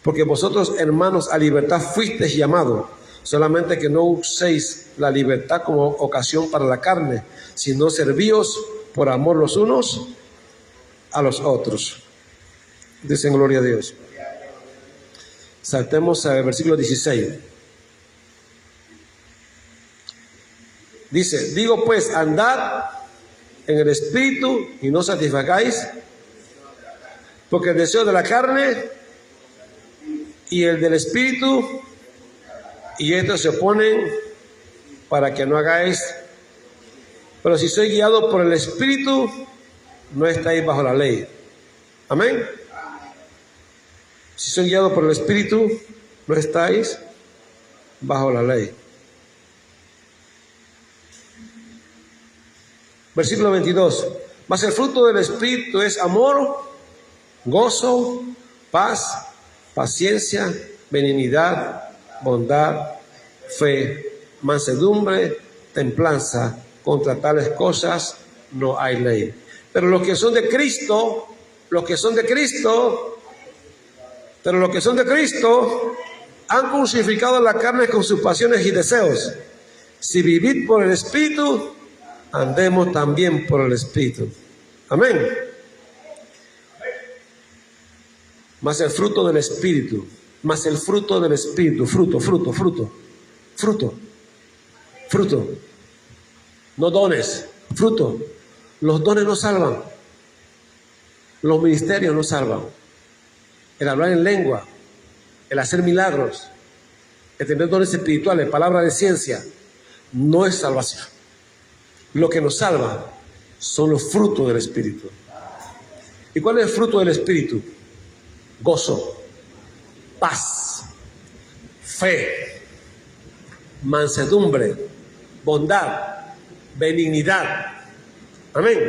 Porque vosotros, hermanos, a libertad fuisteis llamados, solamente que no uséis la libertad como ocasión para la carne, sino servíos por amor los unos a los otros. Dicen gloria a Dios. Saltemos al versículo 16. Dice: digo pues, andad en el Espíritu y no satisfagáis, porque el deseo de la carne y el del Espíritu, y estos se oponen para que no hagáis. Pero si sois guiado por el Espíritu, no estáis bajo la ley. Amén. Si sois guiados por el Espíritu, no estáis bajo la ley. Versículo 22. Mas el fruto del Espíritu es amor, gozo, paz, paciencia, benignidad, bondad, fe, mansedumbre, templanza. Contra tales cosas no hay ley. Pero los que son de Cristo han crucificado la carne con sus pasiones y deseos. Si vivís por el Espíritu, andemos también por el Espíritu. Amén. Más el fruto del Espíritu, más el fruto del Espíritu, fruto. No dones, fruto. Los dones no salvan. Los ministerios no salvan. El hablar en lengua, el hacer milagros, el tener dones espirituales, palabra de ciencia, no es salvación. Lo que nos salva son los frutos del Espíritu. ¿Y cuál es el fruto del Espíritu? Gozo, paz, fe, mansedumbre, bondad, benignidad. Amén.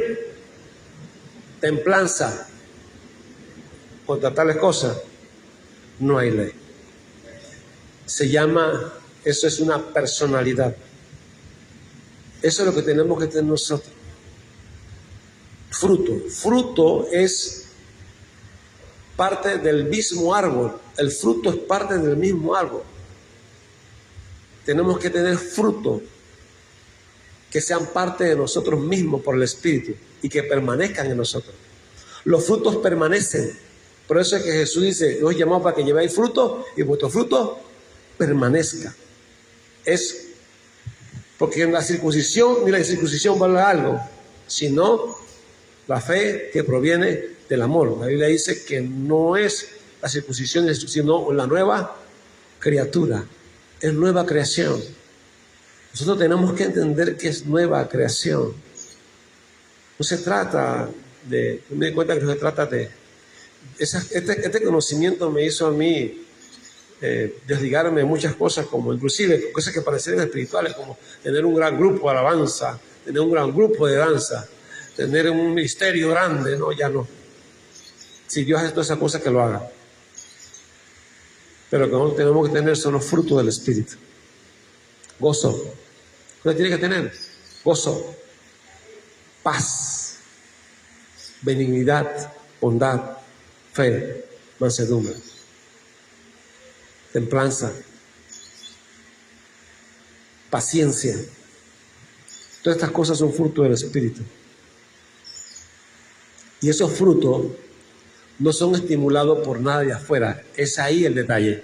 Templanza. Contra tales cosas no hay ley. Se llama, eso es una personalidad. Eso es lo que tenemos que tener nosotros. Fruto es parte del mismo árbol. El fruto es parte del mismo árbol. Tenemos que tener fruto que sean parte de nosotros mismos por el Espíritu y que permanezcan en nosotros. Los frutos permanecen. Por eso es que Jesús dice, os llamamos para que llevéis fruto y vuestro fruto permanezca. Es porque en la circuncisión ni la incircuncisión vale algo, sino la fe que proviene del amor. La Biblia dice que no es la circuncisión, sino la nueva criatura, es nueva creación. Nosotros tenemos que entender que es nueva creación. No se trata de, me di cuenta que no se trata de, este conocimiento me hizo a mí desligarme de muchas cosas, como inclusive cosas que parecían espirituales, como tener un gran grupo de alabanza, tener un gran grupo de danza, tener un ministerio grande. No, ya no. Si Dios hace todas esas cosas, que lo haga. Pero lo que tenemos que tener son los frutos del Espíritu. Gozo. ¿Qué tiene que tener? Gozo, paz, benignidad, bondad, fe, mansedumbre, templanza, paciencia. Todas estas cosas son frutos del Espíritu. Y esos frutos no son estimulados por nada de afuera. Es ahí el detalle.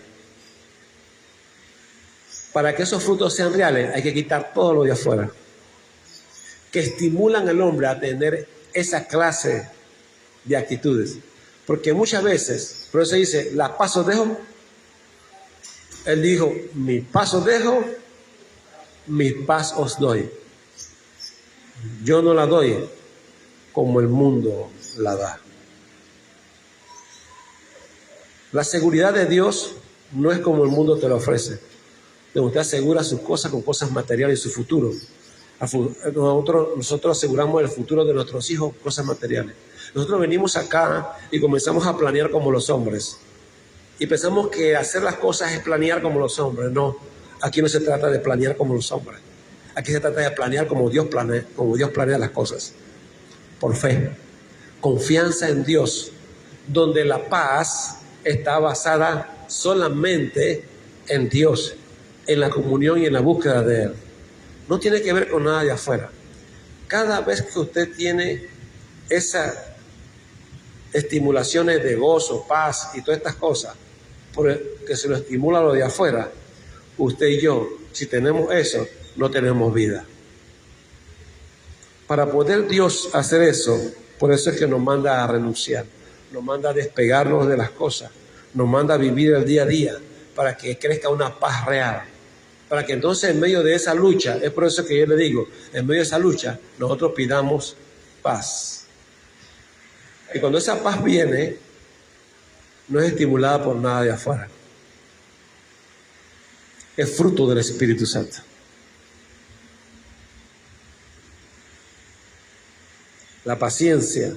Para que esos frutos sean reales, hay que quitar todo lo de afuera, que estimulan al hombre a tener esa clase de actitudes. Porque muchas veces, por eso dice, la paz os dejo. Él dijo, mi paz os dejo, mi paz os doy. Yo no la doy como el mundo la da. La seguridad de Dios no es como el mundo te lo ofrece. Usted asegura sus cosas con cosas materiales y su futuro. Nosotros aseguramos el futuro de nuestros hijos con cosas materiales. Nosotros venimos acá y comenzamos a planear como los hombres. Y pensamos que hacer las cosas es planear como los hombres. No, aquí no se trata de planear como los hombres. Aquí se trata de planear como Dios planea las cosas. Por fe, confianza en Dios, donde la paz está basada solamente en Dios, en la comunión y en la búsqueda de Él. No tiene que ver con nada de afuera. Cada vez que usted tiene esas estimulaciones de gozo, paz y todas estas cosas, que se lo estimula lo de afuera, usted y yo, si tenemos eso, no tenemos vida. Para poder Dios hacer eso, por eso es que nos manda a renunciar, nos manda a despegarnos de las cosas, nos manda a vivir el día a día, para que crezca una paz real. Para que entonces en medio de esa lucha, es por eso que yo le digo, en medio de esa lucha, nosotros pidamos paz. Y cuando esa paz viene, no es estimulada por nada de afuera. Es fruto del Espíritu Santo. La paciencia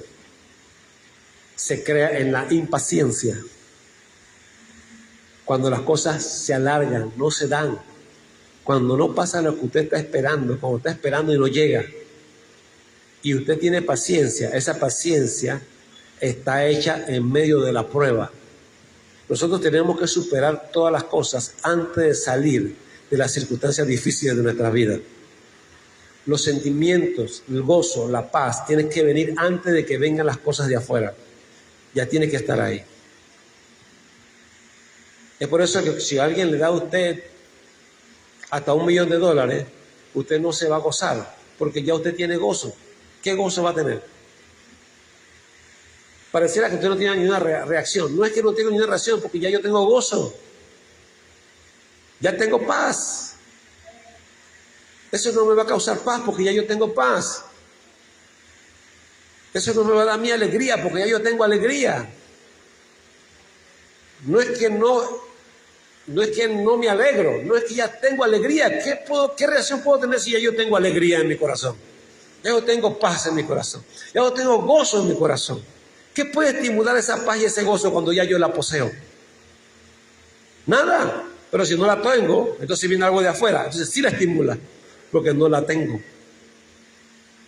se crea en la impaciencia. Cuando las cosas se alargan, no se dan. Cuando no pasa lo que usted está esperando, cuando está esperando y no llega, y usted tiene paciencia, esa paciencia está hecha en medio de la prueba. Nosotros tenemos que superar todas las cosas antes de salir de las circunstancias difíciles de nuestra vida. los sentimientos, el gozo, la paz, tienen que venir antes de que vengan las cosas de afuera. Ya tiene que estar ahí. Es por eso que si alguien le da a usted hasta $1.000.000, usted no se va a gozar, porque ya usted tiene gozo. ¿Qué gozo va a tener? Pareciera que usted no tiene ni una reacción. No es que no tenga ni una reacción, porque ya yo tengo gozo. Ya tengo paz. Eso no me va a causar paz, porque ya yo tengo paz. Eso no me va a dar mi alegría, porque ya yo tengo alegría. No es que no me alegro, no es que ya tengo alegría. ¿Qué reacción puedo tener si ya yo tengo alegría en mi corazón? Ya yo tengo paz en mi corazón. Ya yo tengo gozo en mi corazón. ¿Qué puede estimular esa paz y ese gozo cuando ya yo la poseo? Nada. Pero si no la tengo, entonces viene algo de afuera. Entonces sí la estimula, porque no la tengo.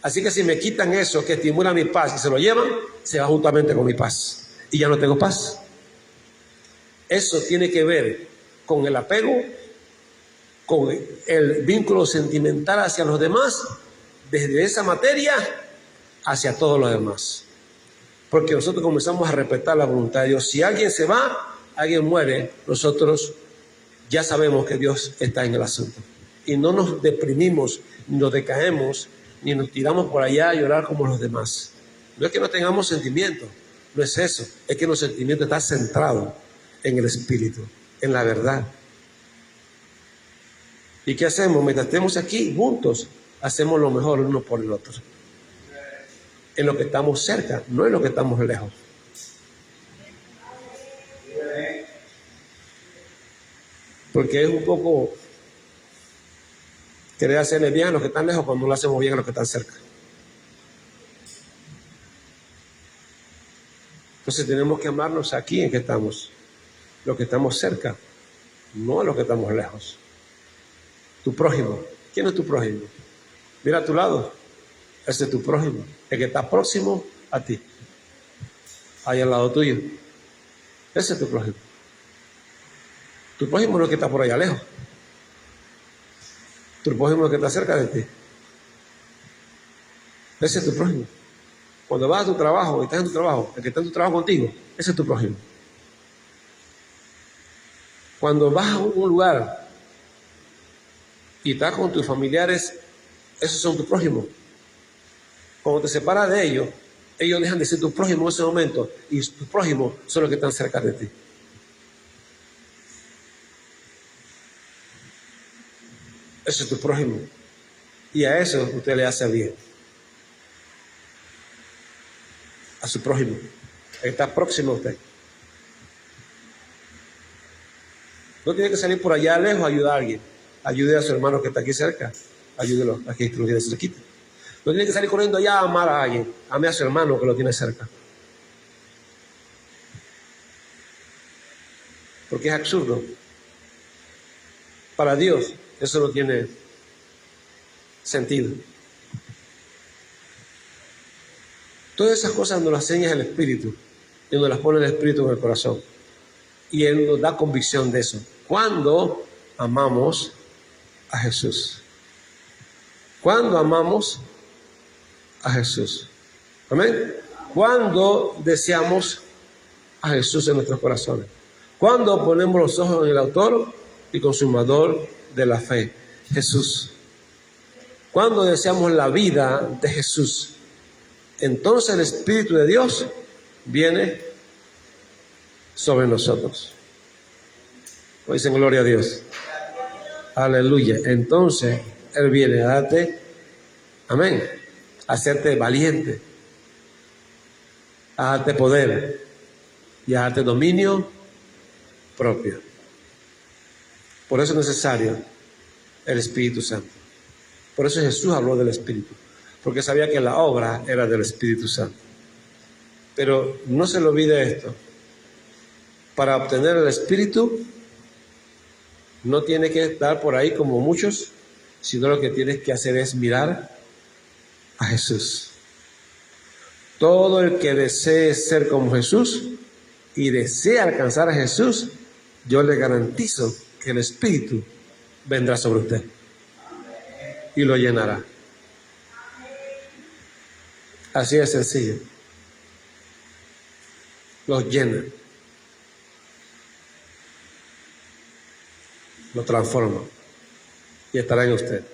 Así que si me quitan eso que estimula mi paz y se lo llevan, se va juntamente con mi paz. Y ya no tengo paz. Eso tiene que ver con el apego, con el vínculo sentimental hacia los demás, desde esa materia hacia todos los demás. Porque nosotros comenzamos a respetar la voluntad de Dios. Si alguien se va, alguien muere, nosotros ya sabemos que Dios está en el asunto. Y no nos deprimimos, ni nos decaemos, ni nos tiramos por allá a llorar como los demás. No es que no tengamos sentimientos, no es eso. Es que nuestro sentimiento está centrado en el Espíritu, en la verdad. ¿Y qué hacemos? Mientras estemos aquí juntos, hacemos lo mejor uno por el otro. En lo que estamos cerca, no en lo que estamos lejos. Porque es un poco querer hacerle bien a los que están lejos cuando no lo hacemos bien a los que están cerca. Entonces tenemos que amarnos aquí en que estamos, los que estamos cerca, no a los que estamos lejos. Tu prójimo, ¿quién es tu prójimo? Mira a tu lado, ese es tu prójimo, el que está próximo a ti, ahí al lado tuyo, ese es tu prójimo. Tu prójimo no es el que está por allá lejos, tu prójimo es el que está cerca de ti, ese es tu prójimo. Cuando vas a tu trabajo y estás en tu trabajo, el que está en tu trabajo contigo, ese es tu prójimo. Cuando vas a un lugar y estás con tus familiares, esos son tus prójimos. Cuando te separas de ellos, ellos dejan de ser tus prójimos en ese momento y tus prójimos son los que están cerca de ti. Ese es tu prójimo. Y a eso usted le hace bien. A su prójimo. Está próximo a usted. No tiene que salir por allá lejos a ayudar a alguien. Ayude a su hermano que está aquí cerca. Ayúdelo a que lo tiene cerquita. No tiene que salir corriendo allá a amar a alguien. Ame a su hermano que lo tiene cerca. Porque es absurdo. Para Dios eso no tiene sentido. Todas esas cosas nos las enseña el Espíritu. Y nos las pone el Espíritu en el corazón. Y Él nos da convicción de eso. Cuando amamos a Jesús. Cuando amamos a Jesús. Amén. Cuando deseamos a Jesús en nuestros corazones. Cuando ponemos los ojos en el autor y consumador de la fe, Jesús. Cuando deseamos la vida de Jesús, entonces el Espíritu de Dios viene sobre nosotros. Pues dicen gloria a Dios. Aleluya. Entonces Él viene a darte, amén, a hacerte valiente, a darte poder y a darte dominio propio. Por eso es necesario el Espíritu Santo. Por eso Jesús habló del Espíritu, porque sabía que la obra era del Espíritu Santo. Pero no se le olvide esto. Para obtener el Espíritu, no tiene que estar por ahí como muchos, sino lo que tienes que hacer es mirar a Jesús. Todo el que desee ser como Jesús y desea alcanzar a Jesús, yo le garantizo que el Espíritu vendrá sobre usted y lo llenará. Así de sencillo. Los llena. Lo transforma. Y estará en usted.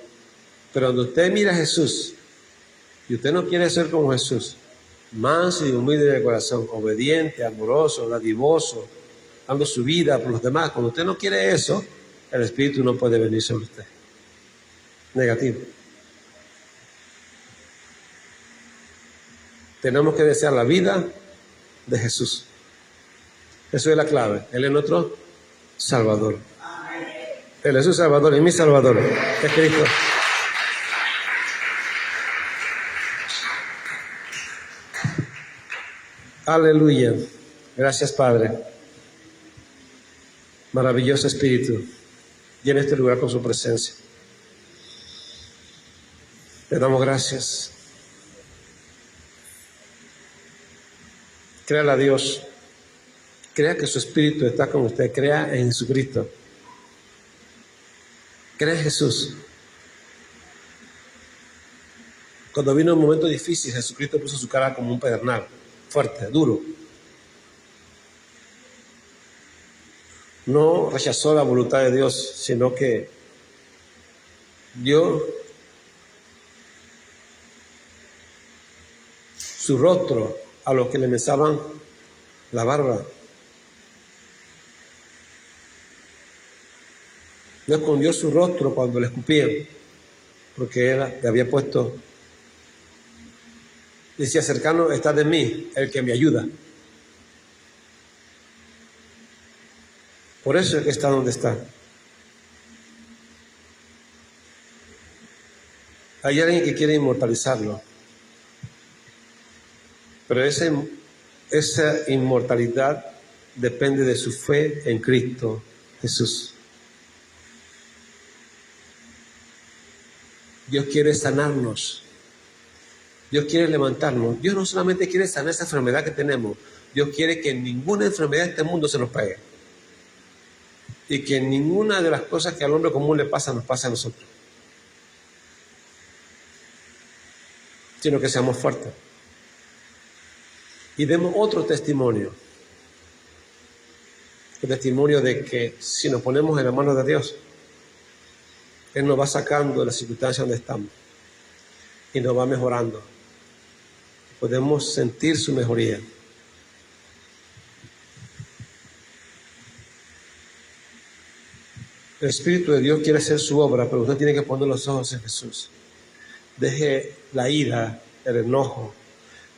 Pero cuando usted mira a Jesús y usted no quiere ser como Jesús, manso y humilde de corazón, obediente, amoroso, dadivoso, dando su vida por los demás, cuando usted no quiere eso, el Espíritu no puede venir sobre usted. Negativo. Tenemos que desear la vida de Jesús. Eso es la clave. Él es nuestro Salvador. Él es su Salvador y mi Salvador. Es Cristo. Aleluya. Gracias, Padre. Maravilloso Espíritu. Llena este lugar con su presencia. Le damos gracias. Créale a Dios. Crea que su Espíritu está con usted. Crea en Jesucristo. Crea en Jesús. Cuando vino un momento difícil, Jesucristo puso su cara como un pedernal. Fuerte, duro. No rechazó la voluntad de Dios, sino que dio su rostro a los que le mesaban la barba. No escondió su rostro cuando le escupían, porque le había puesto, decía, cercano está de mí el que me ayuda. Por eso es que está donde está. Hay alguien que quiere inmortalizarlo, pero esa inmortalidad depende de su fe en Cristo Jesús. Dios quiere sanarnos. Dios quiere levantarnos. Dios no solamente quiere sanar esa enfermedad que tenemos. Dios quiere que ninguna enfermedad de este mundo se nos pegue. Y que ninguna de las cosas que al hombre común le pasa nos pase a nosotros. Sino que seamos fuertes. Y demos otro testimonio. El testimonio de que si nos ponemos en la mano de Dios, Él nos va sacando de la circunstancia donde estamos y nos va mejorando. Podemos sentir su mejoría. El Espíritu de Dios quiere hacer su obra, pero usted tiene que poner los ojos en Jesús. Deje la ira, el enojo,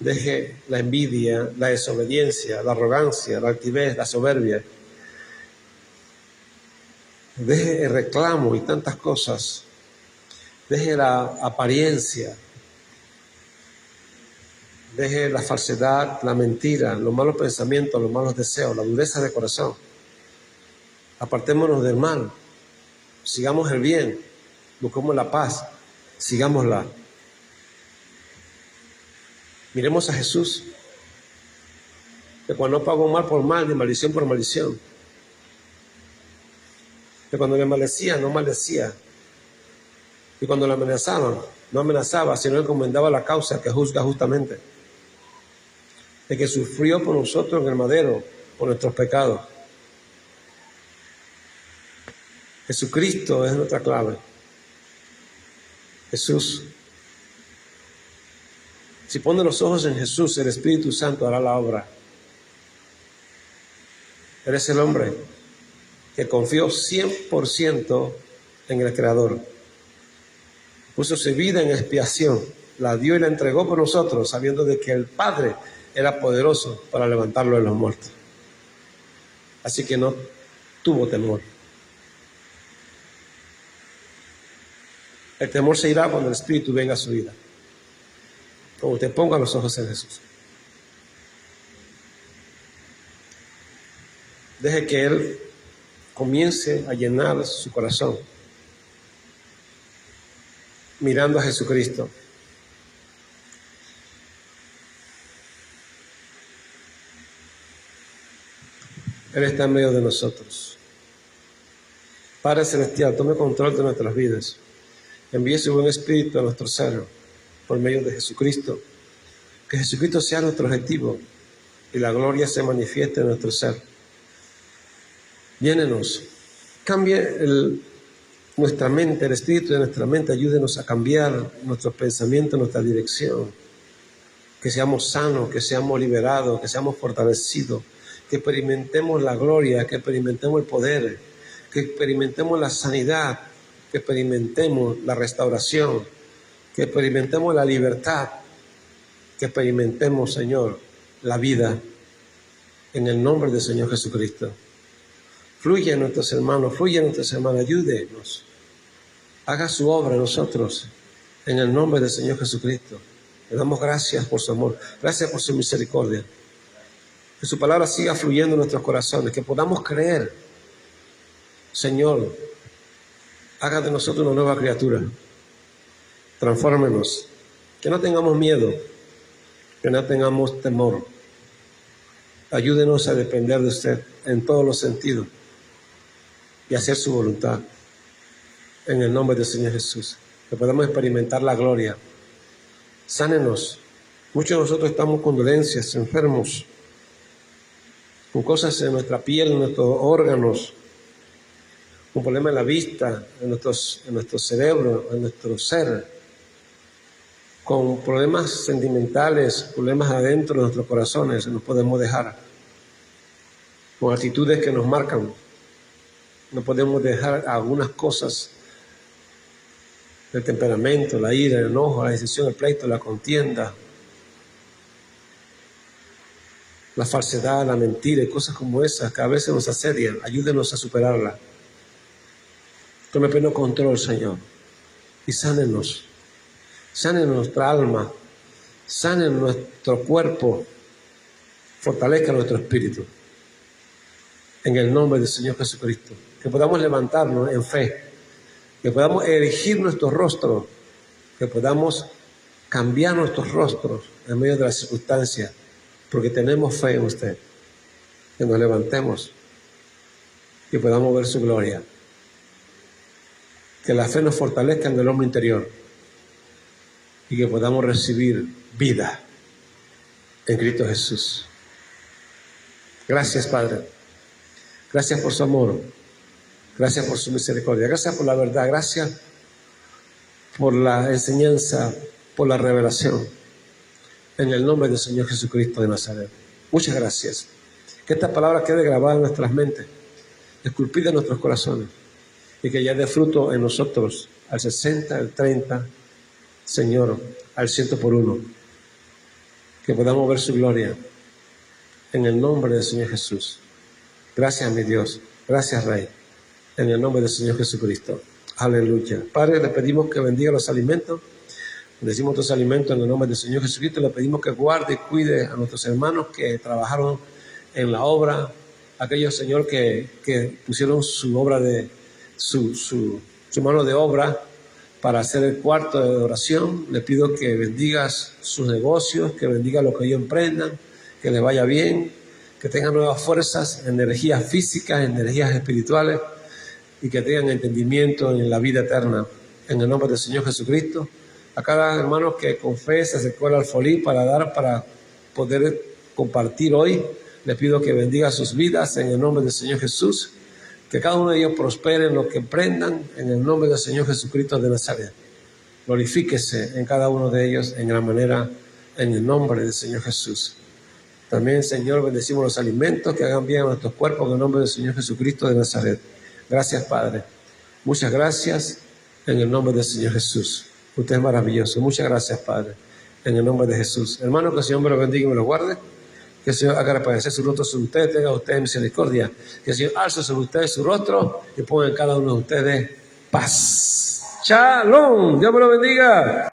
deje la envidia, la desobediencia, la arrogancia, la altivez, la soberbia. Deje el reclamo y tantas cosas. Deje la apariencia. Deje la falsedad, la mentira, los malos pensamientos, los malos deseos, la dureza de corazón. Apartémonos del mal. Sigamos el bien. Busquemos la paz. Sigámosla. Miremos a Jesús, que cuando no pagó mal por mal, ni maldición por maldición. Que cuando le maldecía, no maldecía. Y cuando le amenazaban, no amenazaba, sino encomendaba la causa que juzga justamente. De que sufrió por nosotros en el madero, por nuestros pecados. Jesucristo es nuestra clave. Jesús. Si pone los ojos en Jesús, el Espíritu Santo hará la obra. Él es el hombre que confió 100% en el Creador. Puso su vida en expiación, la dio y la entregó por nosotros, sabiendo de que el Padre era poderoso para levantarlo de los muertos. Así que no tuvo temor. El temor se irá cuando el Espíritu venga a su vida. Cuando usted ponga los ojos en Jesús. Deje que Él comience a llenar su corazón. Mirando a Jesucristo. Él está en medio de nosotros. Padre Celestial, tome control de nuestras vidas. Envíe su buen espíritu a nuestro ser por medio de Jesucristo Que Jesucristo sea nuestro objetivo y la gloria se manifieste en nuestro ser. Llénenos, cambie nuestra mente, el espíritu de nuestra mente, ayúdenos a cambiar nuestros pensamientos, nuestra dirección. Que seamos sanos, que seamos liberados, que seamos fortalecidos, que experimentemos la gloria, que experimentemos el poder, que experimentemos la sanidad, que experimentemos la restauración, que experimentemos la libertad, que experimentemos, Señor, la vida, en el nombre del Señor Jesucristo. Fluye en nuestros hermanos, fluye en nuestras hermanas, ayúdenos. Haga su obra en nosotros, en el nombre del Señor Jesucristo. Le damos gracias por su amor, gracias por su misericordia. Que su palabra siga fluyendo en nuestros corazones, que podamos creer. Señor, haga de nosotros una nueva criatura. Transfórmenos. Que no tengamos miedo, que no tengamos temor. Ayúdenos a depender de usted en todos los sentidos y hacer su voluntad. En el nombre del Señor Jesús. Que podamos experimentar la gloria. Sánenos. Muchos de nosotros estamos con dolencias, enfermos, con cosas en nuestra piel, en nuestros órganos, con problemas en la vista, en nuestro cerebro, en nuestro ser, con problemas sentimentales, problemas adentro de nuestros corazones, nos podemos dejar, con actitudes que nos marcan, no podemos dejar algunas cosas, el temperamento, la ira, el enojo, la decisión, el pleito, la contienda, la falsedad, la mentira y cosas como esas que a veces nos asedian. Ayúdenos a superarla. Tome pleno control, Señor, y sánenos. Sánenos nuestra alma, sánenos nuestro cuerpo, fortalezca nuestro espíritu. En el nombre del Señor Jesucristo. Que podamos levantarnos en fe, que podamos erigir nuestro rostro, que podamos cambiar nuestros rostros en medio de las circunstancias, porque tenemos fe en usted. Que nos levantemos y podamos ver su gloria. Que la fe nos fortalezca en el hombre interior y que podamos recibir vida en Cristo Jesús. Gracias, Padre. Gracias por su amor. Gracias por su misericordia. Gracias por la verdad. Gracias por la enseñanza, por la revelación. En el nombre del Señor Jesucristo de Nazaret. Muchas gracias. Que esta palabra quede grabada en nuestras mentes, esculpida en nuestros corazones, y que ya dé fruto en nosotros al 60, al 30, Señor, al 100 por 1. Que podamos ver su gloria en el nombre del Señor Jesús. Gracias, mi Dios. Gracias, Rey. En el nombre del Señor Jesucristo. Aleluya. Padre, le pedimos que bendiga los alimentos. Bendecimos estos alimentos en el nombre del Señor Jesucristo. Le pedimos que guarde y cuide a nuestros hermanos que trabajaron en la obra. Aquellos, Señor, que pusieron su obra su mano de obra para hacer el cuarto de oración. Le pido que bendigas sus negocios, que bendiga lo que ellos emprendan, que les vaya bien, que tengan nuevas fuerzas, energías físicas, energías espirituales, y que tengan entendimiento en la vida eterna. En el nombre del Señor Jesucristo. A cada hermano que con fe se acercó al alfolí para poder compartir hoy, le pido que bendiga sus vidas en el nombre del Señor Jesús. Que cada uno de ellos prospere en lo que emprendan en el nombre del Señor Jesucristo de Nazaret. Glorifíquese en cada uno de ellos en gran manera en el nombre del Señor Jesús. También, Señor, bendecimos los alimentos que hagan bien a nuestros cuerpos en el nombre del Señor Jesucristo de Nazaret. Gracias, Padre. Muchas gracias en el nombre del Señor Jesús. Usted es maravilloso. Muchas gracias, Padre, en el nombre de Jesús. Hermano, que el Señor me lo bendiga y me lo guarde. Que el Señor haga repadecer su rostro sobre ustedes, tenga ustedes misericordia. Que el Señor alce sobre ustedes su rostro y ponga en cada uno de ustedes paz. ¡Shalom! Dios me lo bendiga.